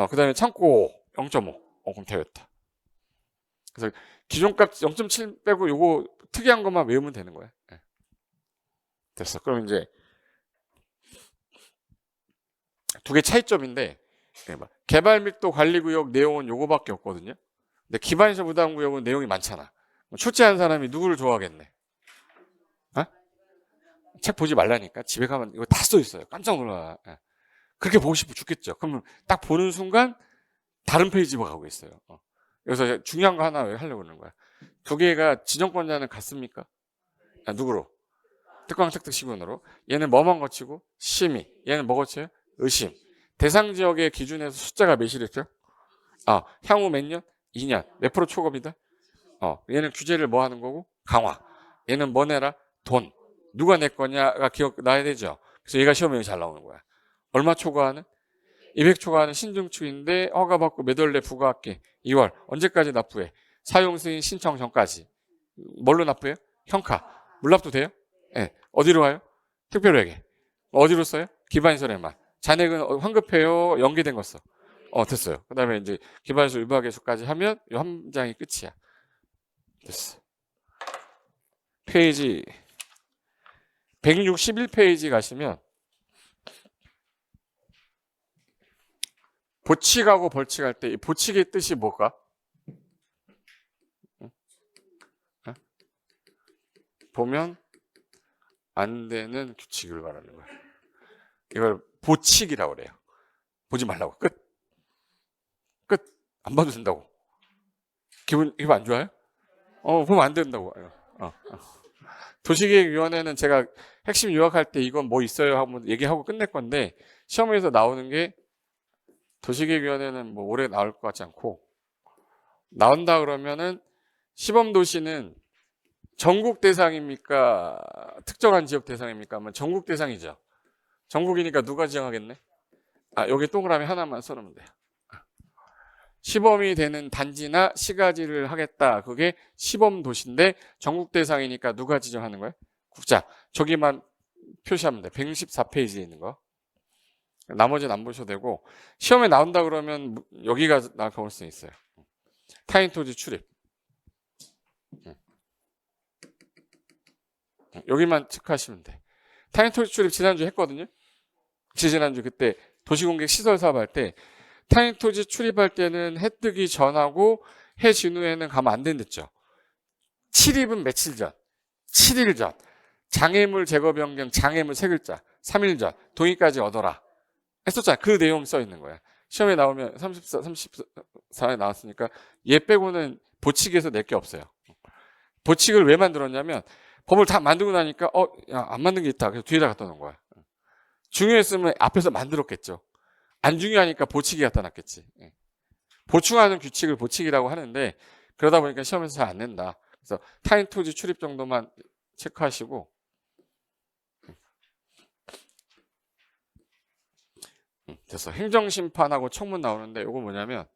그 다음에 창고 0.5. 그럼 되었다. 그래서 기존값 0.7 빼고 요거 특이한 것만 외우면 되는 거예요. 됐어. 그럼 이제 두 개 차이점인데 개발 밀도 관리구역 내용은 요거밖에 없거든요. 근데 기반시설 부담구역은 내용이 많잖아. 출제한 사람이 누구를 좋아하겠네? 어? 책 보지 말라니까. 집에 가면 이거 다 써 있어요. 깜짝 놀라. 그렇게 보고 싶어 죽겠죠. 그러면 딱 보는 순간 다른 페이지로 가고 있어요. 그래서 중요한 거 하나 하려고 그러는 거야. 두 개가 지정권자는 같습니까? 누구로? 특강 특특 시군으로. 얘는 뭐만 거치고? 심의. 얘는 뭐 거쳐요? 의심. 대상 지역의 기준에서 숫자가 몇이랬죠? 향후 몇 년? 2년. 몇 프로 초과입니다? 얘는 규제를 뭐 하는 거고? 강화. 얘는 뭐 내라? 돈. 누가 낼 거냐가 기억나야 되죠. 그래서 얘가 시험에 잘 나오는 거야. 얼마 초과하는? 200 초과하는 신중축인데 허가받고 몇 월 내 부과할게. 2월. 언제까지 납부해? 사용 승인 신청 전까지. 뭘로 납부해요? 현카. 물납도 돼요? 네. 어디로 가요? 특별회계. 어디로 써요? 기반시설에만. 잔액은 환급해요? 연계된 거 써? 됐어요. 그 다음에 이제 기반시설 위반개수까지 하면 이 한 장이 끝이야. 됐어. 페이지 161페이지 가시면 보칙하고 벌칙할 때 이 보칙의 뜻이 뭘까? 보면 안 되는 규칙을 말하는 거야. 이걸 보칙이라고 그래요. 보지 말라고. 끝. 안 봐도 된다고. 기분 안 좋아요? 보면 안 된다고. 도시계획위원회는 제가 핵심 요약할 때 이건 뭐 있어요 하고 얘기하고 끝낼 건데 시험에서 나오는 게 도시계획위원회는 뭐 올해 나올 것 같지 않고 나온다 그러면은 시범도시는 전국 대상입니까? 특정한 지역 대상입니까? 하면 전국 대상이죠. 전국이니까 누가 지정하겠네? 여기 동그라미 하나만 써놓으면 돼요. 시범이 되는 단지나 시가지를 하겠다. 그게 시범도시인데 전국 대상이니까 누가 지정하는 거예요? 국장. 저기만 표시하면 돼. 114페이지에 있는 거. 나머지는 안 보셔도 되고 시험에 나온다 그러면 여기가 나올 수 있어요. 타인토지 출입. 여기만 체크하시면 돼. 타인토지 출입 지난주 했거든요. 지난주 그때 도시공객 시설 사업할 때 타인토지 출입할 때는 해 뜨기 전하고 해 진 후에는 가면 안 된댔죠. 침입은 며칠 전, 7일 전, 장애물 제거 변경, 장애물 세 글자, 3일 전, 동의까지 얻어라. 했었잖아. 그 내용 써 있는 거야. 시험에 나오면 34에 나왔으니까 얘 빼고는 보칙에서 낼 게 없어요. 보칙을 왜 만들었냐면 법을 다 만들고 나니까 안 만든 게 있다. 그래서 뒤에다 갖다 놓은 거야. 중요했으면 앞에서 만들었겠죠. 안 중요하니까 보칙이 갖다 놨겠지. 보충하는 규칙을 보칙이라고 하는데 그러다 보니까 시험에서 잘 안 낸다. 그래서 타인 토지 출입 정도만 체크하시고 됐어. 행정심판하고 청문 나오는데 요거 뭐냐면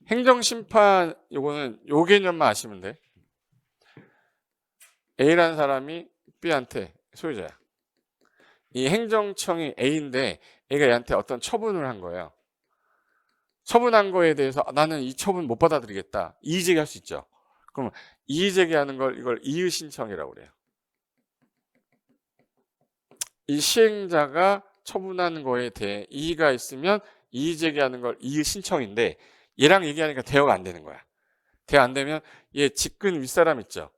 행정심판 요거는 요 개념만 아시면 돼. A라는 사람이 B한테 소유자야. 이 행정청이 A인데 A가 얘한테 어떤 처분을 한 거예요. 처분한 거에 대해서 나는 이 처분 못 받아들이겠다. 이의제기할 수 있죠. 그럼 이의제기하는 걸 이걸 이의신청이라고 그래요. 이 시행자가 처분하는 거에 대해 이의가 있으면 이의제기하는 걸 이의신청인데 얘랑 얘기하니까 대화가 안 되는 거야. 대화 안 되면 얘 직근 윗사람 있죠.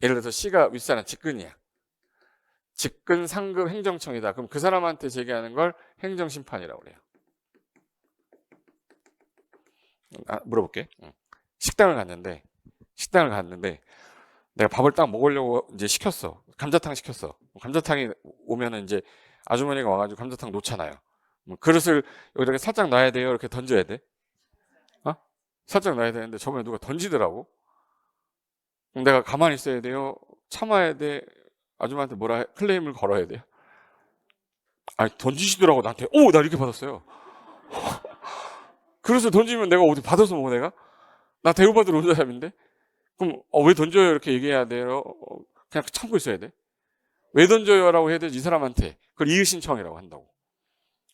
예를 들어서 C가 윗사람 직근이야. 직근 상급 행정청이다. 그럼 그 사람한테 제기하는 걸 행정심판이라고 그래요. 물어볼게. 식당을 갔는데 내가 밥을 딱 먹으려고 이제 시켰어. 감자탕 시켰어. 감자탕이 오면은 이제 아주머니가 와가지고 감자탕 놓잖아요. 그릇을 여기다가 살짝 놔야 돼요. 이렇게 던져야 돼. 살짝 놔야 되는데 저번에 누가 던지더라고. 그럼 내가 가만히 있어야 돼요. 참아야 돼. 아줌마한테 클레임을 걸어야 돼요. 던지시더라고 나한테. 나 이렇게 받았어요. 그래서 던지면 내가 어디 받아서 먹어 내가? 나 대우받으러 온 사람인데? 그럼 왜 던져요? 이렇게 얘기해야 돼요? 그냥 참고 있어야 돼? 왜 던져요? 라고 해야 되지 이 사람한테. 그걸 이의신청이라고 한다고.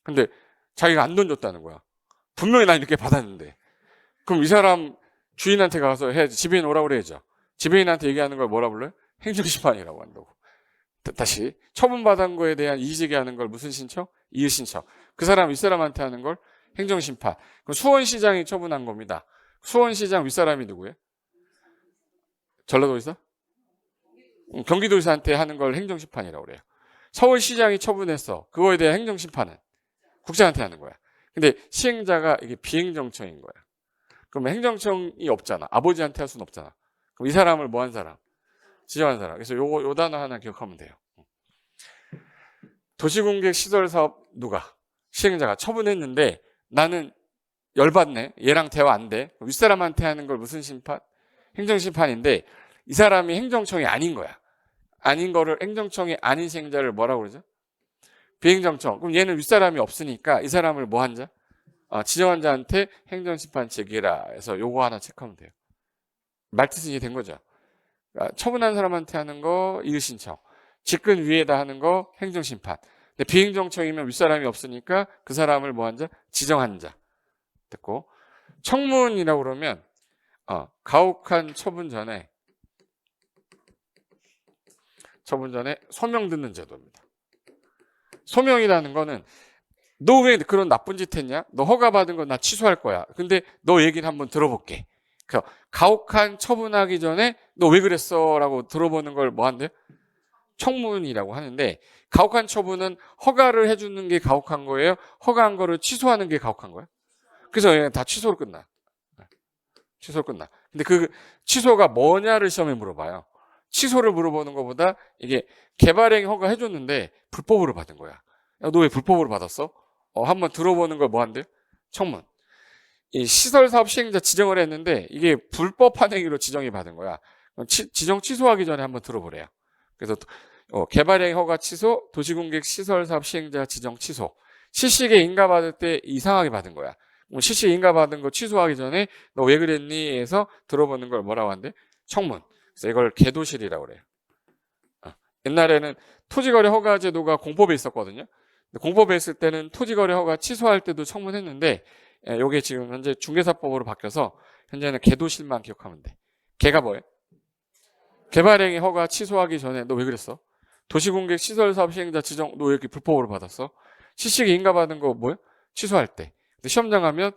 근데 자기가 안 던졌다는 거야. 분명히 난 이렇게 받았는데. 그럼 이 사람 주인한테 가서 해야지. 지배인 오라고 그래야죠. 지배인한테 얘기하는 걸 뭐라 불러요? 행정심판이라고 한다고. 다시 처분받은 거에 대한 이의제기하는 걸 무슨 신청? 이의신청. 그 사람 윗사람한테 하는 걸 행정심판. 그럼 수원시장이 처분한 겁니다. 수원시장 윗사람이 누구예요? 전라도지사? 경기도지사한테 하는 걸 행정심판이라고 그래요. 서울시장이 처분했어. 그거에 대한 행정심판은 국장한테 하는 거야. 근데 시행자가 이게 비행정청인 거야. 그럼 행정청이 없잖아. 아버지한테 할 수는 없잖아. 그럼 이 사람을 뭐 한 사람? 지정한 사람. 그래서 요 단어 하나 기억하면 돼요. 도시공객 시설사업 누가? 시행자가 처분했는데 나는 열받네. 얘랑 대화 안 돼. 윗사람한테 하는 걸 무슨 심판? 행정심판인데 이 사람이 행정청이 아닌 거야. 아닌 거를 행정청이 아닌 시행자를 뭐라고 그러죠? 비행정청. 그럼 얘는 윗사람이 없으니까 이 사람을 뭐 한 자? 지정한 자한테 행정심판 제기해라 해서 요거 하나 체크하면 돼요. 말뜻이 이해된 거죠? 그러니까 처분한 사람한테 하는 거 이의신청. 직근 위에다 하는 거 행정심판. 근데 비행정청이면 윗사람이 없으니까 그 사람을 뭐 한 자? 지정한 자. 됐고. 청문이라고 그러면 가혹한 처분 전에 소명 듣는 제도입니다. 소명이라는 거는 너 왜 그런 나쁜 짓 했냐? 너 허가 받은 거 나 취소할 거야. 근데 너 얘기를 한번 들어볼게. 그래서 가혹한 처분하기 전에 너 왜 그랬어? 라고 들어보는 걸 뭐 한대? 청문이라고 하는데 가혹한 처분은 허가를 해주는 게 가혹한 거예요? 허가한 거를 취소하는 게 가혹한 거예요? 그래서 다 취소로 끝나. 취소로 끝나. 근데 그 취소가 뭐냐를 시험에 물어봐요. 취소를 물어보는 것보다 이게 개발행위 허가 해줬는데 불법으로 받은 거야. 너 왜 불법으로 받았어? 한번 들어보는 걸 뭐 한대요? 청문. 이 시설사업 시행자 지정을 했는데 이게 불법한 행위로 지정이 받은 거야. 지정 취소하기 전에 한번 들어보래요. 그래서 개발행위 허가 취소, 도시공객 시설사업 시행자 지정 취소. 실시계 인가 받을 때 이상하게 받은 거야. 실시 인가 받은 거 취소하기 전에 너 왜 그랬니? 해서 들어보는 걸 뭐라고 한대? 청문. 그래서 이걸 계도실이라고 그래요. 옛날에는 토지거래 허가 제도가 공법에 있었거든요. 공법에 있을 때는 토지거래 허가 취소할 때도 청문했는데 이게 지금 현재 중개사법으로 바뀌어서 현재는 계도실만 기억하면 돼. 걔가 뭐예요? 개발행위 허가 취소하기 전에 너 왜 그랬어? 도시공객 시설사업 시행자 지정 너 왜 이렇게 불법으로 받았어? 실시계 인가 받은 거 뭐예요? 취소할 때. 근데 시험장 가면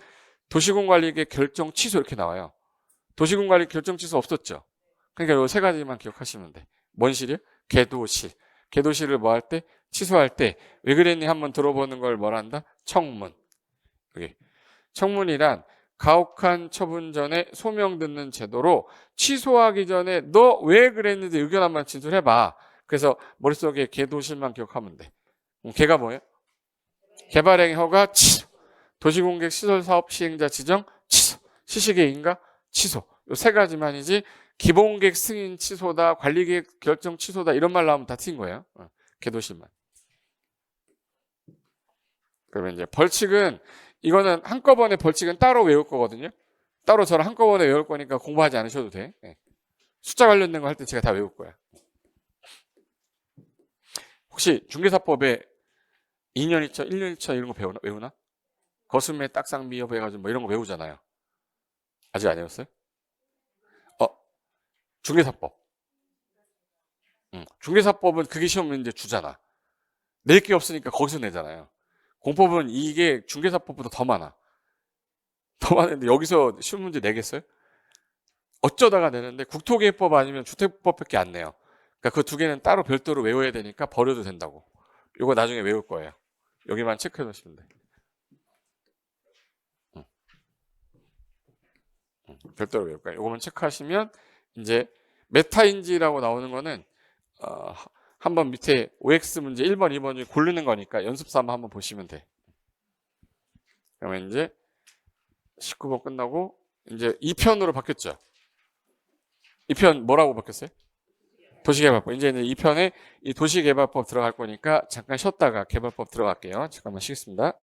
도시공관리계 결정 취소 이렇게 나와요. 도시공관리 결정 취소 없었죠. 그러니까 이 세 가지만 기억하시면 돼. 뭔 실이요? 계도실. 계도실을 뭐 할 때? 취소할 때 왜 그랬니? 한번 들어보는 걸 뭐라 한다? 청문. 여기. 청문이란 가혹한 처분 전에 소명 듣는 제도로 취소하기 전에 너 왜 그랬는지 의견 한번 진술해봐. 그래서 머릿속에 계도실만 기억하면 돼. 걔가 뭐예요? 개발행위 허가 취소. 도시공객 시설사업 시행자 지정 취소. 시시계 인가 취소. 이 세 가지만이지 기본계획 승인 취소다, 관리계획 결정 취소다 이런 말 나오면 다 튄 거예요. 계도실만. 그러면 이제 벌칙은 이거는 한꺼번에 벌칙은 따로 외울 거거든요. 따로 저랑 한꺼번에 외울 거니까 공부하지 않으셔도 돼. 숫자 관련된 거 할 때 제가 다 외울 거야. 혹시 중개사법에 2년 2차, 1년 2차 이런 거 외우나? 거스매 딱상 미협 해가지고 뭐 이런 거 외우잖아요. 아직 안 외웠어요? 중개사법. 중개사법은 그게 시험 문제 주잖아. 낼 게 없으니까 거기서 내잖아요. 공법은 이게 중개사법보다 더 많아. 더 많은데 여기서 시험 문제 내겠어요? 어쩌다가 내는데 국토개혁법 아니면 주택법밖에 안 내요. 그러니까 그 두 개는 따로 별도로 외워야 되니까 버려도 된다고. 이거 나중에 외울 거예요. 여기만 체크해 놓으시면 돼. 별도로 외울 거예요. 이거만 체크하시면 이제 메타인지라고 나오는 거는 한번 밑에 OX 문제 1번, 2번을 고르는 거니까 연습삼아 한번 보시면 돼. 그러면 이제 19번 끝나고 이제 2편으로 바뀌었죠. 2편 뭐라고 바뀌었어요? 도시개발법. 이제 2편에 이 도시개발법 들어갈 거니까 잠깐 쉬었다가 개발법 들어갈게요. 잠깐만 쉬겠습니다.